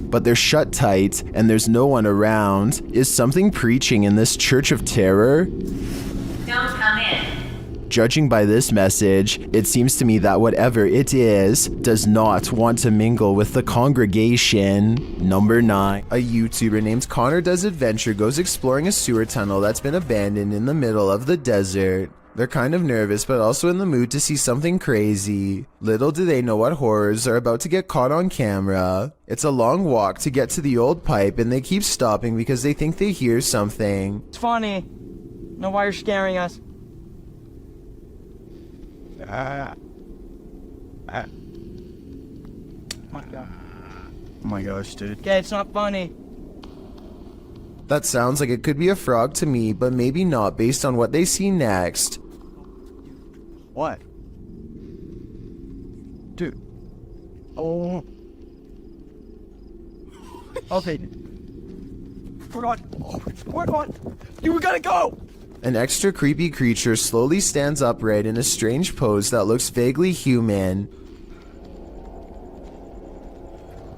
But they're shut tight and there's no one around. Is something preaching in this Church of Terror? Don't come in. Judging by this message, it seems to me that whatever it is does not want to mingle with the congregation. Number 9. A YouTuber named Connor Does Adventure goes exploring a sewer tunnel that's been abandoned in the middle of the desert. They're kind of nervous, but also in the mood to see something crazy. Little do they know what horrors are about to get caught on camera. It's a long walk to get to the old pipe, and they keep stopping because they think they hear something. It's funny. Know why you're scaring us? My God. Oh my gosh, dude. Okay, it's not funny. That sounds like it could be a frog to me, but maybe not based on what they see next. What? Dude. Oh. Okay. We're on. We're on. You gotta go. An extra creepy creature slowly stands upright in a strange pose that looks vaguely human.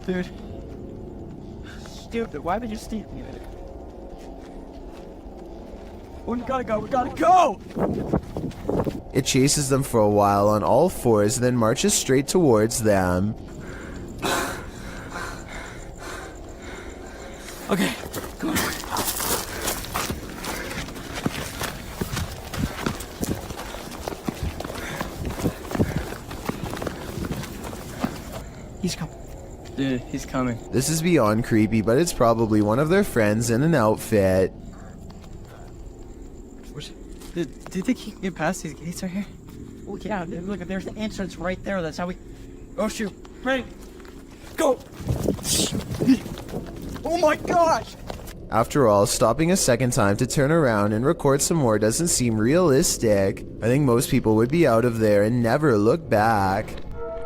Dude. Stupid. Why would you steal me? We gotta go. We gotta go. It chases them for a while on all fours, then marches straight towards them. Okay. Come on. He's coming. Dude, he's coming. This is beyond creepy, but it's probably one of their friends in an outfit. Do you think he can get past these gates right here? Oh yeah, dude, look, there's the entrance right there. That's how we... Oh shoot. Ready? Go! Oh my gosh! After all, stopping a second time to turn around and record some more doesn't seem realistic. I think most people would be out of there and never look back.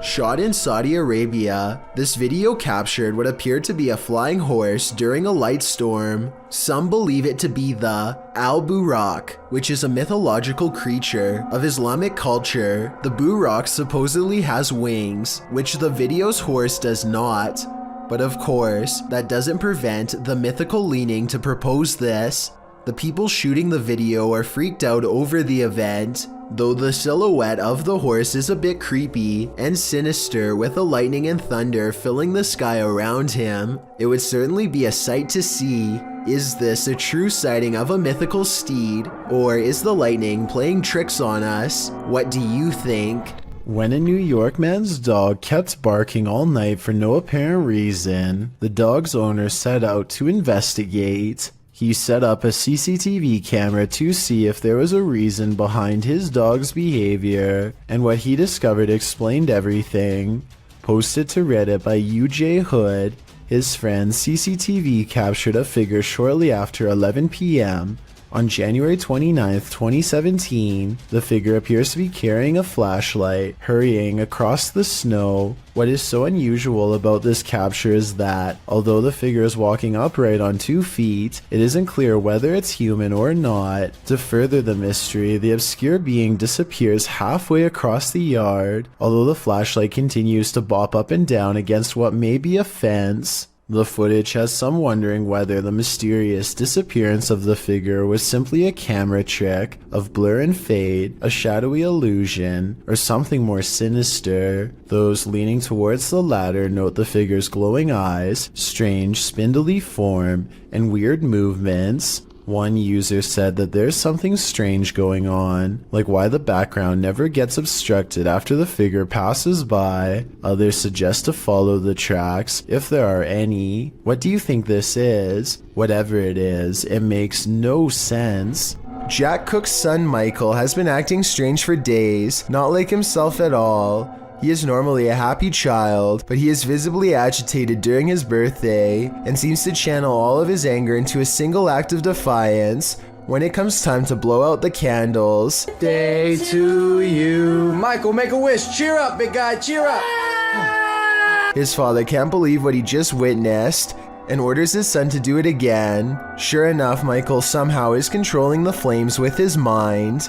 Shot in Saudi Arabia, this video captured what appeared to be a flying horse during a light storm. Some believe it to be the Al-Buraq, which is a mythological creature of Islamic culture. The Buraq supposedly has wings, which the video's horse does not. But of course, that doesn't prevent the mythical leaning to propose this. The people shooting the video are freaked out over the event, though the silhouette of the horse is a bit creepy and sinister with the lightning and thunder filling the sky around him. It would certainly be a sight to see. Is this a true sighting of a mythical steed, or is the lightning playing tricks on us? What do you think? When a New York man's dog kept barking all night for no apparent reason, the dog's owner set out to investigate. He set up a CCTV camera to see if there was a reason behind his dog's behavior, and what he discovered explained everything. Posted to Reddit by UJ Hood, his friend's CCTV captured a figure shortly after 11 p.m. On January 29th, 2017, the figure appears to be carrying a flashlight, hurrying across the snow. What is so unusual about this capture is that, although the figure is walking upright on 2 feet, it isn't clear whether it's human or not. To further the mystery, the obscure being disappears halfway across the yard, although the flashlight continues to bop up and down against what may be a fence. The footage has some wondering whether the mysterious disappearance of the figure was simply a camera trick of blur and fade, a shadowy illusion, or something more sinister. Those leaning towards the latter note the figure's glowing eyes, strange spindly form, and weird movements. One user said that there's something strange going on, like why the background never gets obstructed after the figure passes by. Others suggest to follow the tracks, if there are any. What do you think this is? Whatever it is, it makes no sense. Jack Cook's son Michael has been acting strange for days, not like himself at all. He is normally a happy child, but he is visibly agitated during his birthday and seems to channel all of his anger into a single act of defiance when it comes time to blow out the candles. Day to you. Michael, make a wish. Cheer up, big guy, cheer up. His father can't believe what he just witnessed and orders his son to do it again. Sure enough, Michael somehow is controlling the flames with his mind.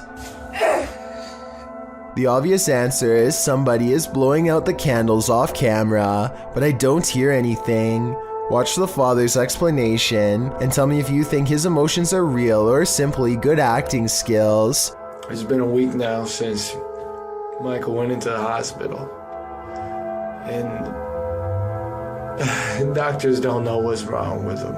The obvious answer is somebody is blowing out the candles off camera, but I don't hear anything. Watch the father's explanation and tell me if you think his emotions are real or simply good acting skills. It's been a week now since Michael went into the hospital, and doctors don't know what's wrong with him.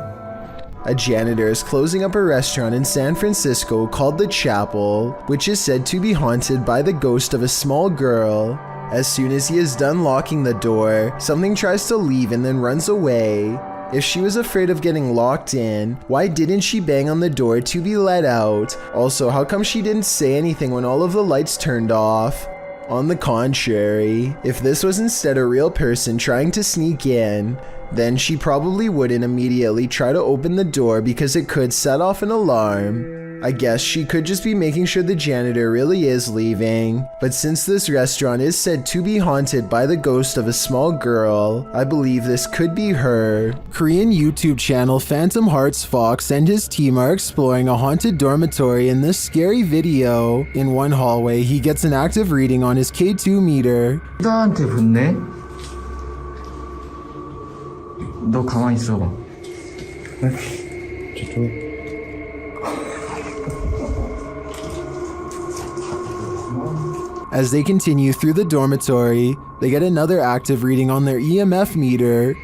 A janitor is closing up a restaurant in San Francisco called The Chapel, which is said to be haunted by the ghost of a small girl. As soon as he is done locking the door, something tries to leave and then runs away. If she was afraid of getting locked in, why didn't she bang on the door to be let out? Also, how come she didn't say anything when all of the lights turned off? On the contrary, if this was instead a real person trying to sneak in, then she probably wouldn't immediately try to open the door because it could set off an alarm. I guess she could just be making sure the janitor really is leaving. But since this restaurant is said to be haunted by the ghost of a small girl, I believe this could be her. Korean YouTube channel Phantom Hearts Fox and his team are exploring a haunted dormitory in this scary video. In one hallway, he gets an active reading on his K2 meter. 나한테 붙네? 너 가만히 있어봐. As they continue through the dormitory, they get another active reading on their EMF meter.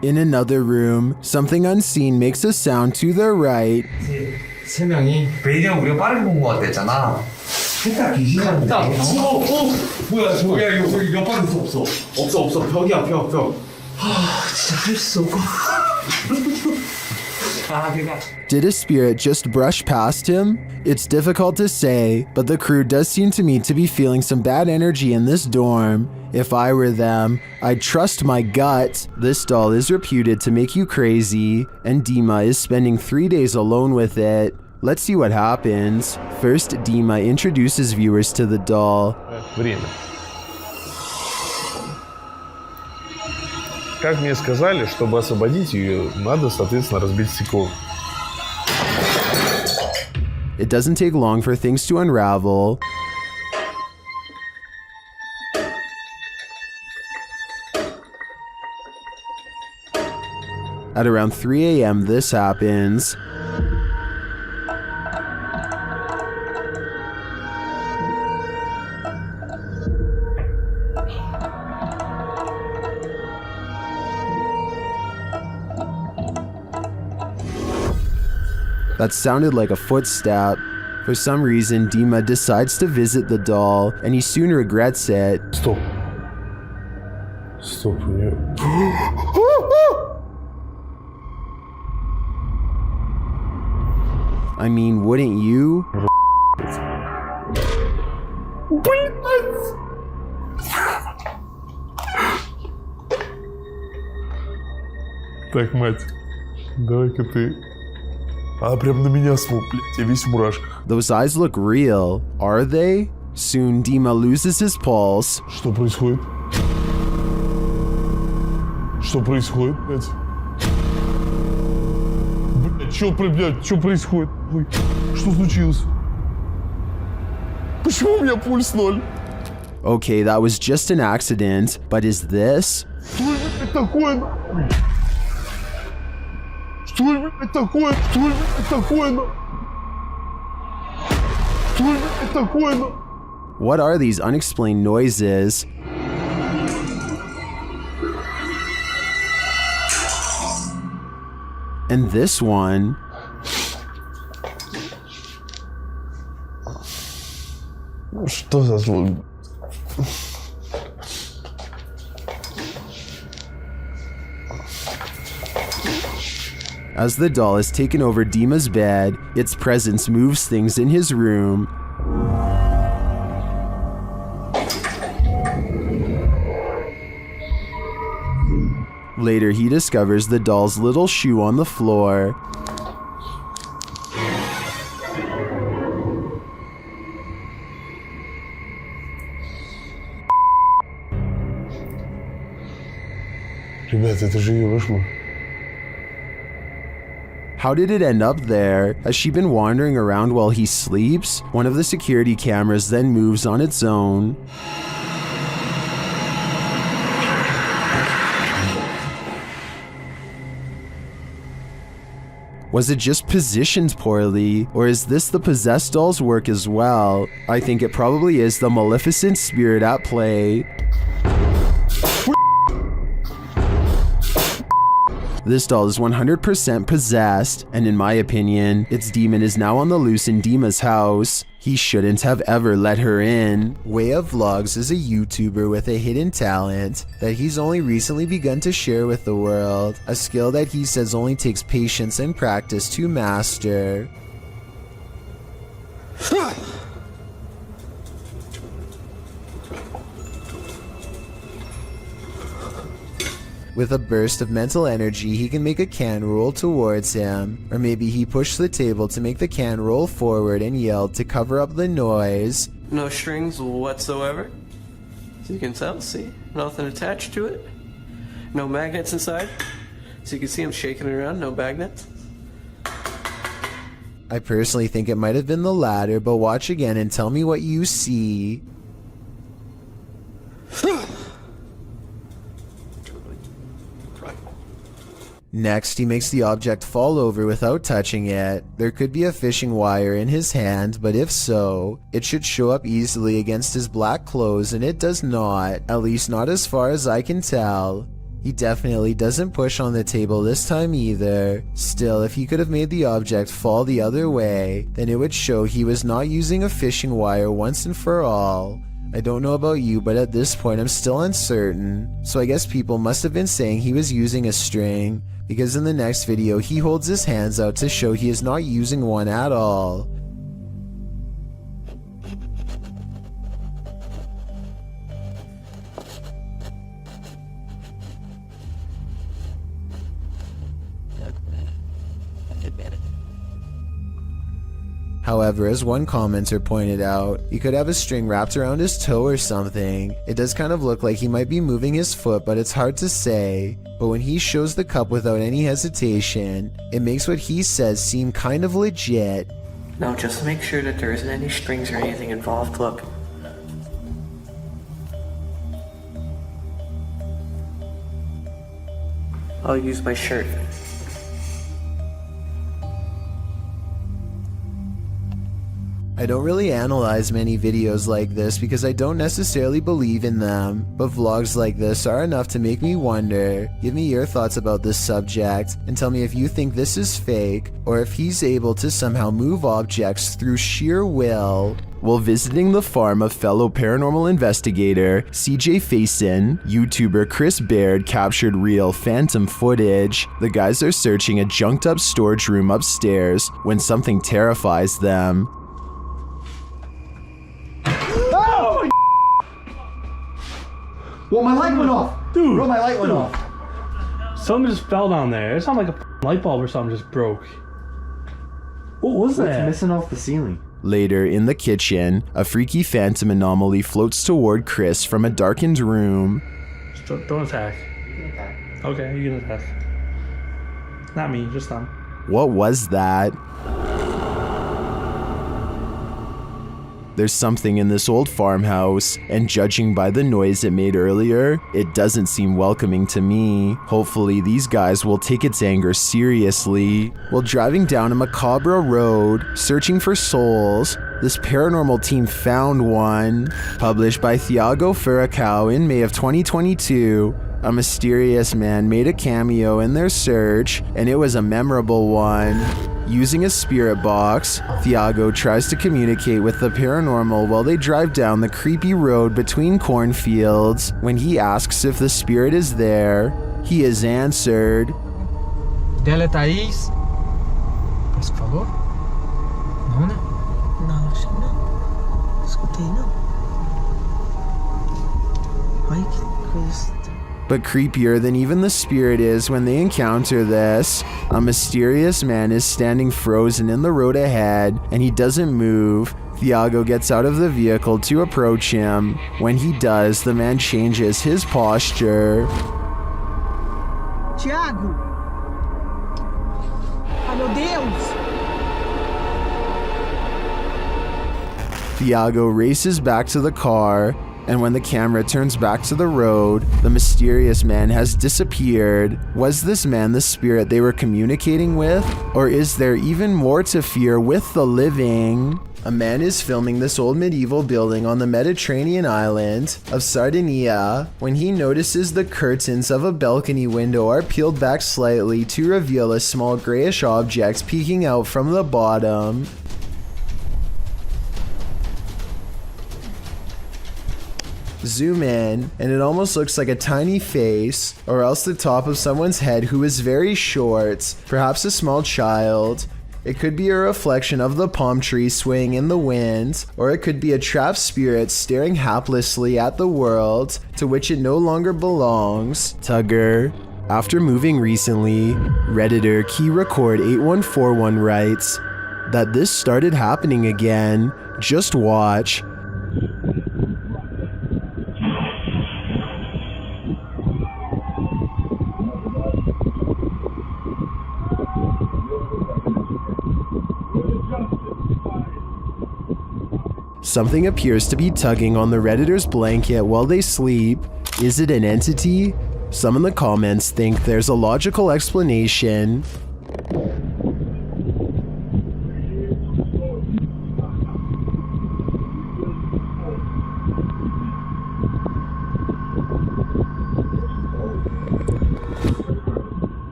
In another room, something unseen makes a sound to their right. 세 명이 베이지는 우리가 빠르게 본 것 같았잖아. 색깔 귀신같은데. 뭐야 저기야 이거 옆방에 없어. 벽이야 벽. 진짜 할 수 없고. Did a spirit just brush past him? It's difficult to say, but the crew does seem to me to be feeling some bad energy in this dorm. If I were them, I'd trust my gut. This doll is reputed to make you crazy, and Dima is spending 3 days alone with it. Let's see what happens. First, Dima introduces viewers to the doll. Время. Как мне сказали, чтобы освободить ее, надо, соответственно, разбить стекло. It doesn't take long for things to unravel. At around 3 a.m. this happens. That sounded like a footstep. For some reason, Dima decides to visit the doll, and he soon regrets it. Stop. I mean, wouldn't you? Так, мать, давай-ка ты... А прям на меня смог, блядь, я весь в мурашках. Those eyes look real. Are they? Soon Dima loses his pulse. Что происходит? Что происходит, блядь? блядь, что происходит? Ой, что случилось? Почему у меня пульс 0? Okay, that was just an accident, but is this? Что это такое? Что это такое? Что это такое? Что это такое? What are these unexplained noises? And this one. Что за звук? As the doll has taken over Dima's bed, its presence moves things in his room. Later, he discovers the doll's little shoe on the floor. Ребята, это же ее кошмар. How did it end up there? Has she been wandering around while he sleeps? One of the security cameras then moves on its own. Was it just positioned poorly, or is this the possessed doll's work as well? I think it probably is the maleficent spirit at play. This doll is 100% possessed, and in my opinion, its demon is now on the loose in Dima's house. He shouldn't have ever let her in. Way of Vlogs is a YouTuber with a hidden talent that he's only recently begun to share with the world, a skill that he says only takes patience and practice to master. With a burst of mental energy, he can make a can roll towards him. Or maybe he pushed the table to make the can roll forward and yelled to cover up the noise. No strings whatsoever. So you can tell, see? Nothing attached to it. No magnets inside. So you can see him shaking it around, no magnets. I personally think it might have been the latter, but watch again and tell me what you see. Next, he makes the object fall over without touching it. There could be a fishing wire in his hand, but if so, it should show up easily against his black clothes, and it does not, at least not as far as I can tell. He definitely doesn't push on the table this time either. Still, if he could have made the object fall the other way, then it would show he was not using a fishing wire once and for all. I don't know about you, but at this point I'm still uncertain. So I guess people must have been saying he was using a string, because in the next video he holds his hands out to show he is not using one at all. However, as one commenter pointed out, he could have a string wrapped around his toe or something. It does kind of look like he might be moving his foot, but it's hard to say. But when he shows the cup without any hesitation, it makes what he says seem kind of legit. Now just make sure that there isn't any strings or anything involved, look. I'll use my shirt. I don't really analyze many videos like this because I don't necessarily believe in them, but vlogs like this are enough to make me wonder. Give me your thoughts about this subject and tell me if you think this is fake or if he's able to somehow move objects through sheer will. While visiting the farm of fellow paranormal investigator CJ Faison, YouTuber Chris Baird captured real phantom footage. The guys are searching a junked up storage room upstairs when something terrifies them. Well, my light went off. Dude. Bro, my light went off. Something just fell down there. It sounded like a light bulb or something just broke. What was that? It's missing off the ceiling. Later, in the kitchen, a freaky phantom anomaly floats toward Chris from a darkened room. Just don't attack. You can attack. Okay, you can attack. Not me, just them. What was that? There's something in this old farmhouse, and judging by the noise it made earlier, it doesn't seem welcoming to me. Hopefully these guys will take its anger seriously. While driving down a macabre road, searching for souls, this paranormal team found one. Published by Thiago Furacão in May of 2022, a mysterious man made a cameo in their search, and it was a memorable one. Using a spirit box, Thiago tries to communicate with the paranormal while they drive down the creepy road between cornfields. When he asks if the spirit is there, he is answered. Dela Thaís? Parece que falou? Não, né? Não, acho que não. Escutei, não. Olha que coisa. But creepier than even the spirit is when they encounter this, a mysterious man is standing frozen in the road ahead, and he doesn't move. Thiago gets out of the vehicle to approach him. When he does, the man changes his posture. Thiago! Ai, meu Deus! Thiago races back to the car, and when the camera turns back to the road, the mysterious man has disappeared. Was this man the spirit they were communicating with? Or is there even more to fear with the living? A man is filming this old medieval building on the Mediterranean island of Sardinia when he notices the curtains of a balcony window are peeled back slightly to reveal a small grayish object peeking out from the bottom. Zoom in, and it almost looks like a tiny face, or else the top of someone's head who is very short, perhaps a small child. It could be a reflection of the palm tree swaying in the wind, or it could be a trapped spirit staring haplessly at the world to which it no longer belongs. Tugger. After moving recently, Redditor KeyRecord8141 writes that this started happening again. Just watch. Something appears to be tugging on the Redditor's blanket while they sleep. Is it an entity? Some in the comments think there's a logical explanation.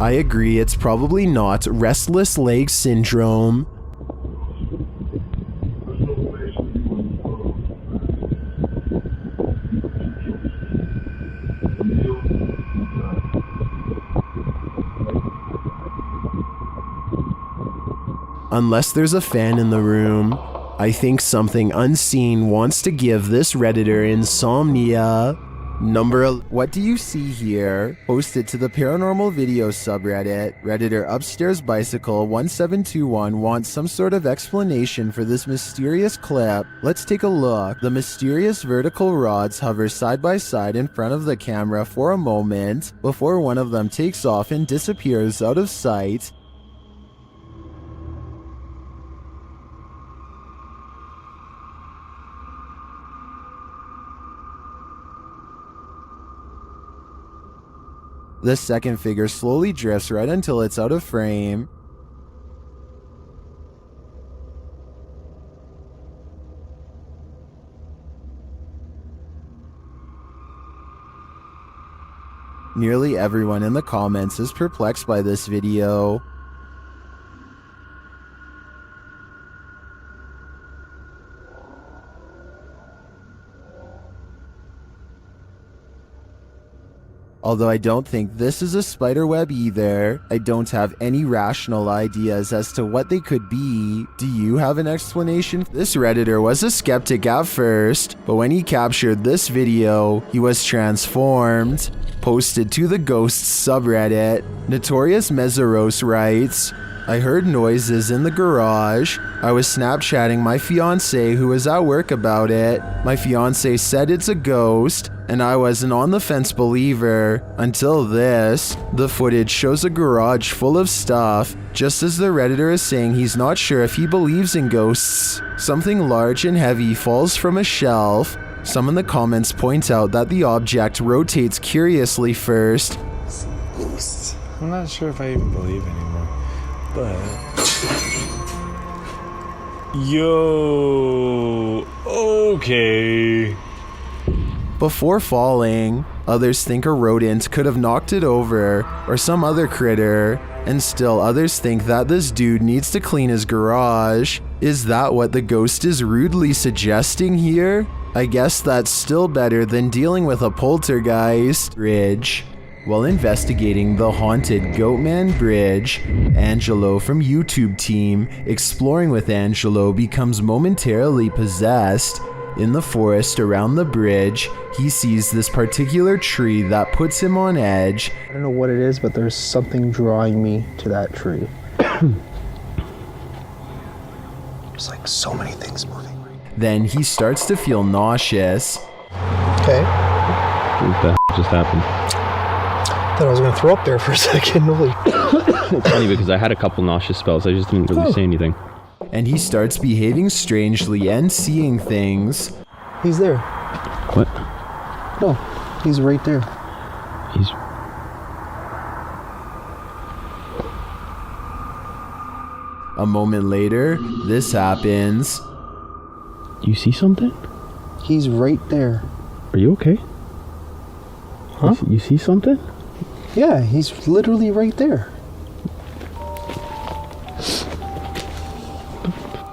I agree, it's probably not restless leg syndrome. Unless there's a fan in the room, I think something unseen wants to give this Redditor insomnia. What do you see here? Posted to the paranormal video subreddit, Redditor Upstairs Bicycle 1721 wants some sort of explanation for this mysterious clip. Let's take a look. The mysterious vertical rods hover side by side in front of the camera for a moment before one of them takes off and disappears out of sight. The second figure slowly drifts right until it's out of frame. Nearly everyone in the comments is perplexed by this video. Although I don't think this is a spider web either, I don't have any rational ideas as to what they could be. Do you have an explanation? This Redditor was a skeptic at first, but when he captured this video, he was transformed. Posted to the Ghosts subreddit, Notorious Meseros writes, I heard noises in the garage. I was Snapchatting my fiance who was at work about it. My fiance said it's a ghost. and I was an on-the-fence believer until this. The footage shows a garage full of stuff, just as the Redditor is saying he's not sure if he believes in ghosts. Something large and heavy falls from a shelf. Some in the comments point out that the object rotates curiously first. Ghosts. I'm not sure if I even believe anymore, but... Yo, okay. Before falling, others think a rodent could have knocked it over, or some other critter, and still others think that this dude needs to clean his garage. Is that what the ghost is rudely suggesting here? I guess that's still better than dealing with a poltergeist. Bridge. While investigating the haunted Goatman Bridge, Angelo from YouTube team Exploring with Angelo becomes momentarily possessed. In the forest around the bridge, he sees this particular tree that puts him on edge. I don't know what it is, but there's something drawing me to that tree. There's like so many things moving. Then he starts to feel nauseous. Okay. What the just happened? Thought I was gonna throw up there for a second. Holy. It's funny because I had a couple nauseous spells. I just didn't really say anything. And he starts behaving strangely and seeing things. He's there. What? No, he's right there. He's... A moment later, this happens. You see something? He's right there. Are you okay? Huh? You see something? Yeah, he's literally right there.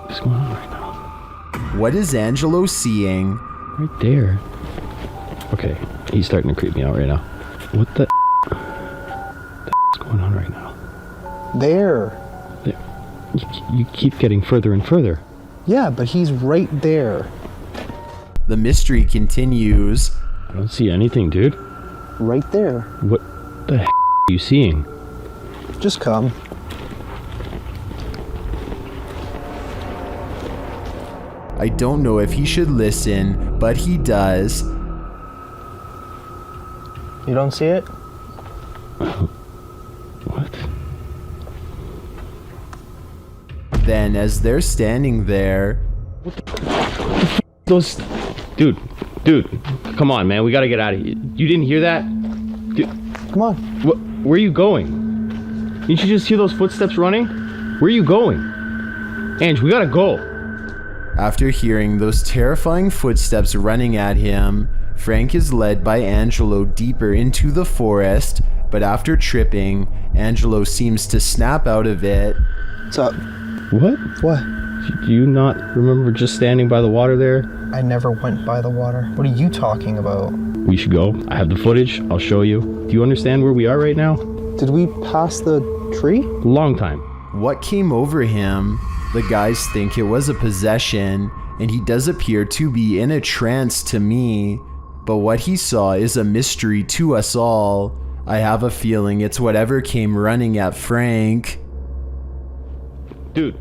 What's going on right now? What is Angelo seeing? Right there. Okay, he's starting to creep me out right now. What the what's going on right now? There. You keep getting further and further. Yeah, but he's right there. The mystery continues. I don't see anything, dude. Right there. What the heck are you seeing? Just come. I don't know if he should listen, but he does. You don't see it? What? Then, as they're standing there... Those... Dude, come on, man. We gotta get out of here. You didn't hear that? Dude, come on. Where are you going? Didn't you just hear those footsteps running? Where are you going? Ange, we gotta go. After hearing those terrifying footsteps running at him, Frank is led by Angelo deeper into the forest, but after tripping, Angelo seems to snap out of it. What's up? What? What? Do you not remember just standing by the water there? I never went by the water. What are you talking about? We should go. I have the footage. I'll show you. Do you understand where we are right now? Did we pass the tree? Long time. What came over him? The guys think it was a possession, and he does appear to be in a trance to me. But what he saw is a mystery to us all. I have a feeling it's whatever came running at Frank. Dude.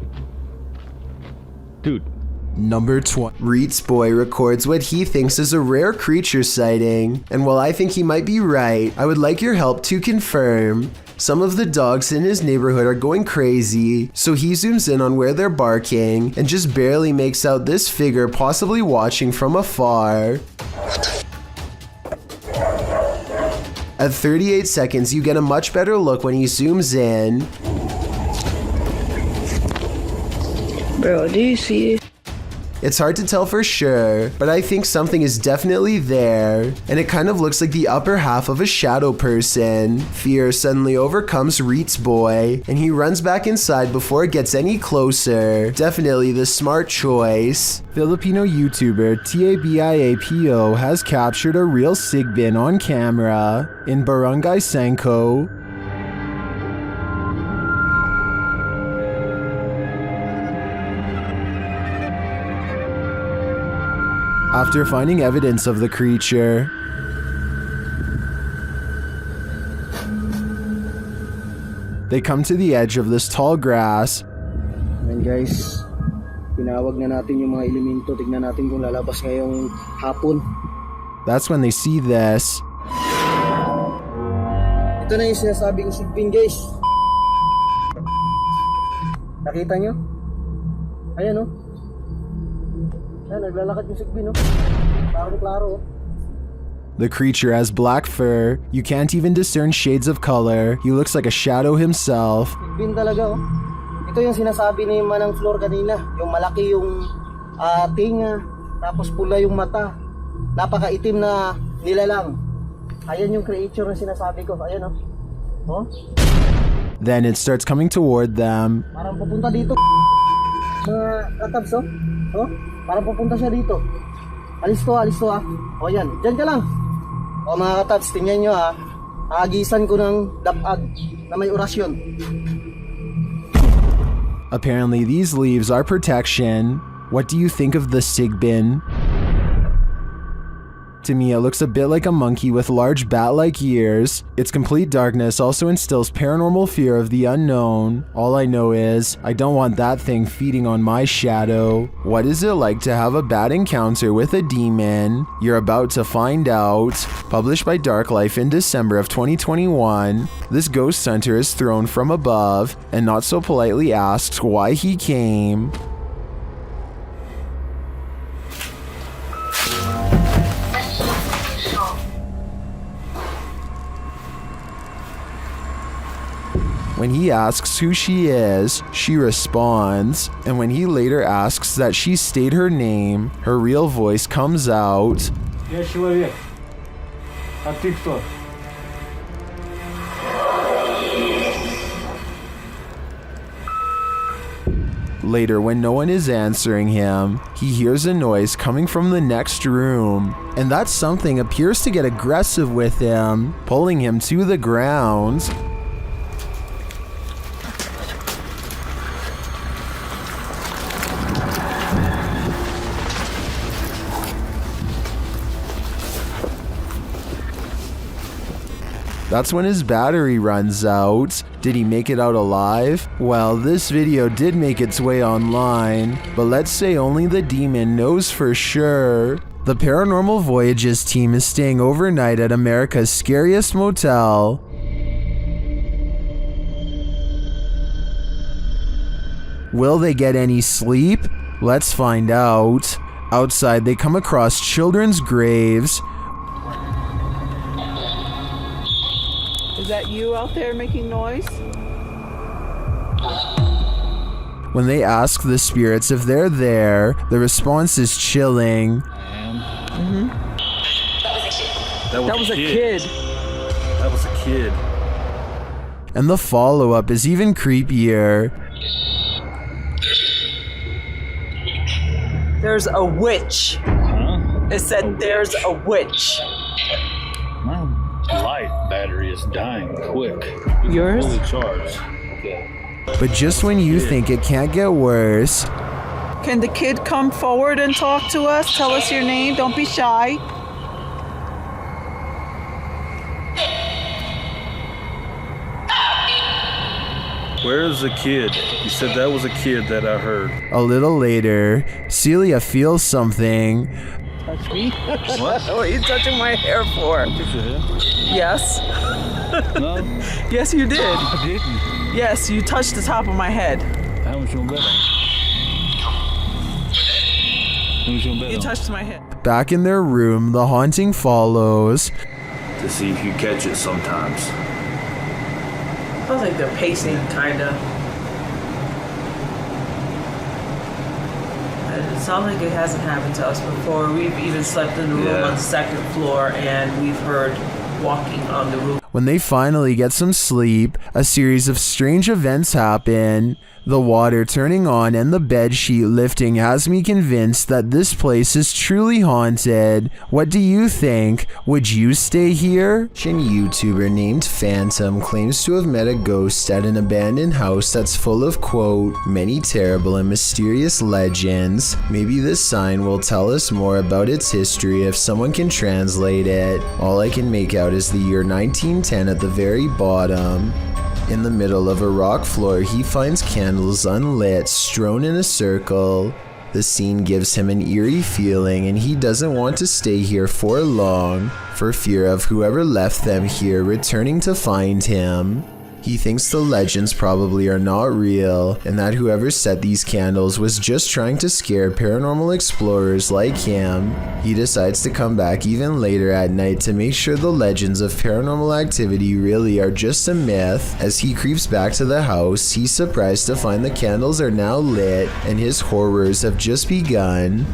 Number 20. Reet's boy records what he thinks is a rare creature sighting, and while I think he might be right, I would like your help to confirm. Some of the dogs in his neighborhood are going crazy, so he zooms in on where they're barking and just barely makes out this figure possibly watching from afar. At 38 seconds, you get a much better look when he zooms in. Bro, do you see it? It's hard to tell for sure, but I think something is definitely there, and it kind of looks like the upper half of a shadow person. Fear suddenly overcomes Reet's boy, and he runs back inside before it gets any closer. Definitely the smart choice. Filipino YouTuber TABIAPO has captured a real sigbin on camera in Barangay Sanko. After finding evidence of the creature, they come to the edge of this tall grass. And guys, tinawag na natin yung mga elemento. Tignan natin kung lalabas ngayong hapon. That's when they see this. Ito na yung sinasabi ko sigbin, guys. Nakita nyo? Ayan, oh. Ayan, naglalakad yung sigbin, oh. Klaro-klaro, oh. The creature has black fur. You can't even discern shades of color. He looks like a shadow himself. Sigbin talaga, oh. Ito yung sinasabi ni Manang Flor kanina. Yung malaki yung tinga, tapos pula yung mata. Napakaitim na nilalang. Ayan yung creature na sinasabi ko. Ayan, oh. Oh? Then it starts coming toward them. Parang pupunta dito. Mga katabs, oh. Oh? Parang pupunta siya dito. Alis to, ah. O yan, dyan ka lang. O mga katabs, tingnan nyo, ha. Agisan ko ng dapag na may orasyon. Apparently these leaves are protection. What do you think of the sigbin? To me, it looks a bit like a monkey with large bat-like ears. Its complete darkness also instills paranormal fear of the unknown. All I know is, I don't want that thing feeding on my shadow. What is it like to have a bad encounter with a demon? You're about to find out. Published by Dark Life in December of 2021, this ghost hunter is thrown from above and not so politely asks why he came. When he asks who she is, she responds, and when he later asks that she state her name, her real voice comes out. Я человек. А ты кто? Later, when no one is answering him, he hears a noise coming from the next room, and that something appears to get aggressive with him, pulling him to the ground. That's when his battery runs out. Did he make it out alive? Well, this video did make its way online, but let's say only the demon knows for sure. The Paranormal Voyages team is staying overnight at America's scariest motel. Will they get any sleep? Let's find out. Outside, they come across children's graves. Is that you out there making noise? When they ask the spirits if they're there, the response is chilling. Mm-hmm. That was a kid. That was a kid. And the follow-up is even creepier. There's a witch. Huh? It said there's a witch. My light battery is dying quick. Yours? Fully charged. Okay. But just when you think it can't get worse, Can the kid come forward and talk to us? Tell us your name. Don't be shy. Where is the kid? You said that was a kid that I heard. a little later, Celia feels something. Touch me? What? What are you touching my hair for? Yes. No? Yes, you did. I didn't. Yes, you touched the top of my head. How much you bet on? How much you bet You on? touched my head. Back in their room, the haunting follows. To see if you catch it sometimes. Sounds like they're pacing, kinda. It sounds like it hasn't happened to us before. We've even slept in the room on the second floor, and we've heard walking on the roof. When they finally get some sleep, a series of strange events happen. The water turning on and the bed sheet lifting has me convinced that this place is truly haunted. What do you think? Would you stay here? A YouTuber named Phantom claims to have met a ghost at an abandoned house that's full of, quote, many terrible and mysterious legends. Maybe this sign will tell us more about its history if someone can translate it. All I can make out is the year 1910 at the very bottom. In the middle of a rock floor, he finds candles unlit, strewn in a circle. The scene gives him an eerie feeling and he doesn't want to stay here for long, for fear of whoever left them here returning to find him. He thinks the legends probably are not real, and that whoever set these candles was just trying to scare paranormal explorers like him. He decides to come back even later at night to make sure the legends of paranormal activity really are just a myth. As he creeps back to the house, he's surprised to find the candles are now lit, and his horrors have just begun.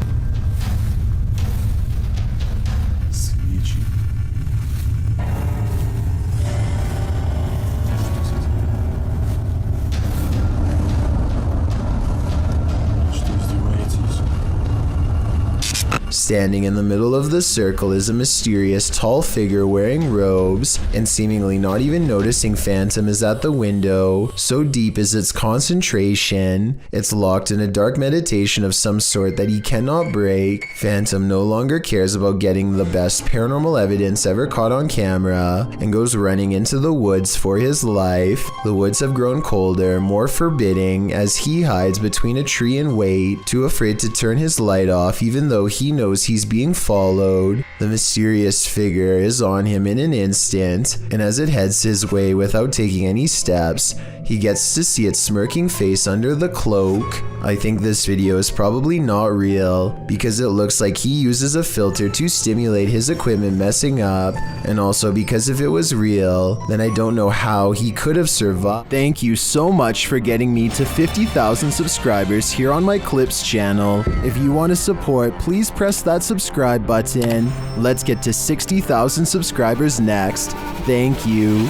Standing in the middle of the circle is a mysterious tall figure wearing robes, and seemingly not even noticing Phantom is at the window. So deep is its concentration, it's locked in a dark meditation of some sort that he cannot break. Phantom no longer cares about getting the best paranormal evidence ever caught on camera, and goes running into the woods for his life. The woods have grown colder, more forbidding, as he hides between a tree and wait, too afraid to turn his light off even though he knows he's being followed. The mysterious figure is on him in an instant, and as it heads his way without taking any steps, he gets to see its smirking face under the cloak. I think this video is probably not real, because it looks like he uses a filter to stimulate his equipment messing up, and also because if it was real, then I don't know how he could have survived. Thank you so much for getting me to 50,000 subscribers here on my Clips channel. If you want to support, please press that subscribe button. Let's get to 60,000 subscribers next. Thank you.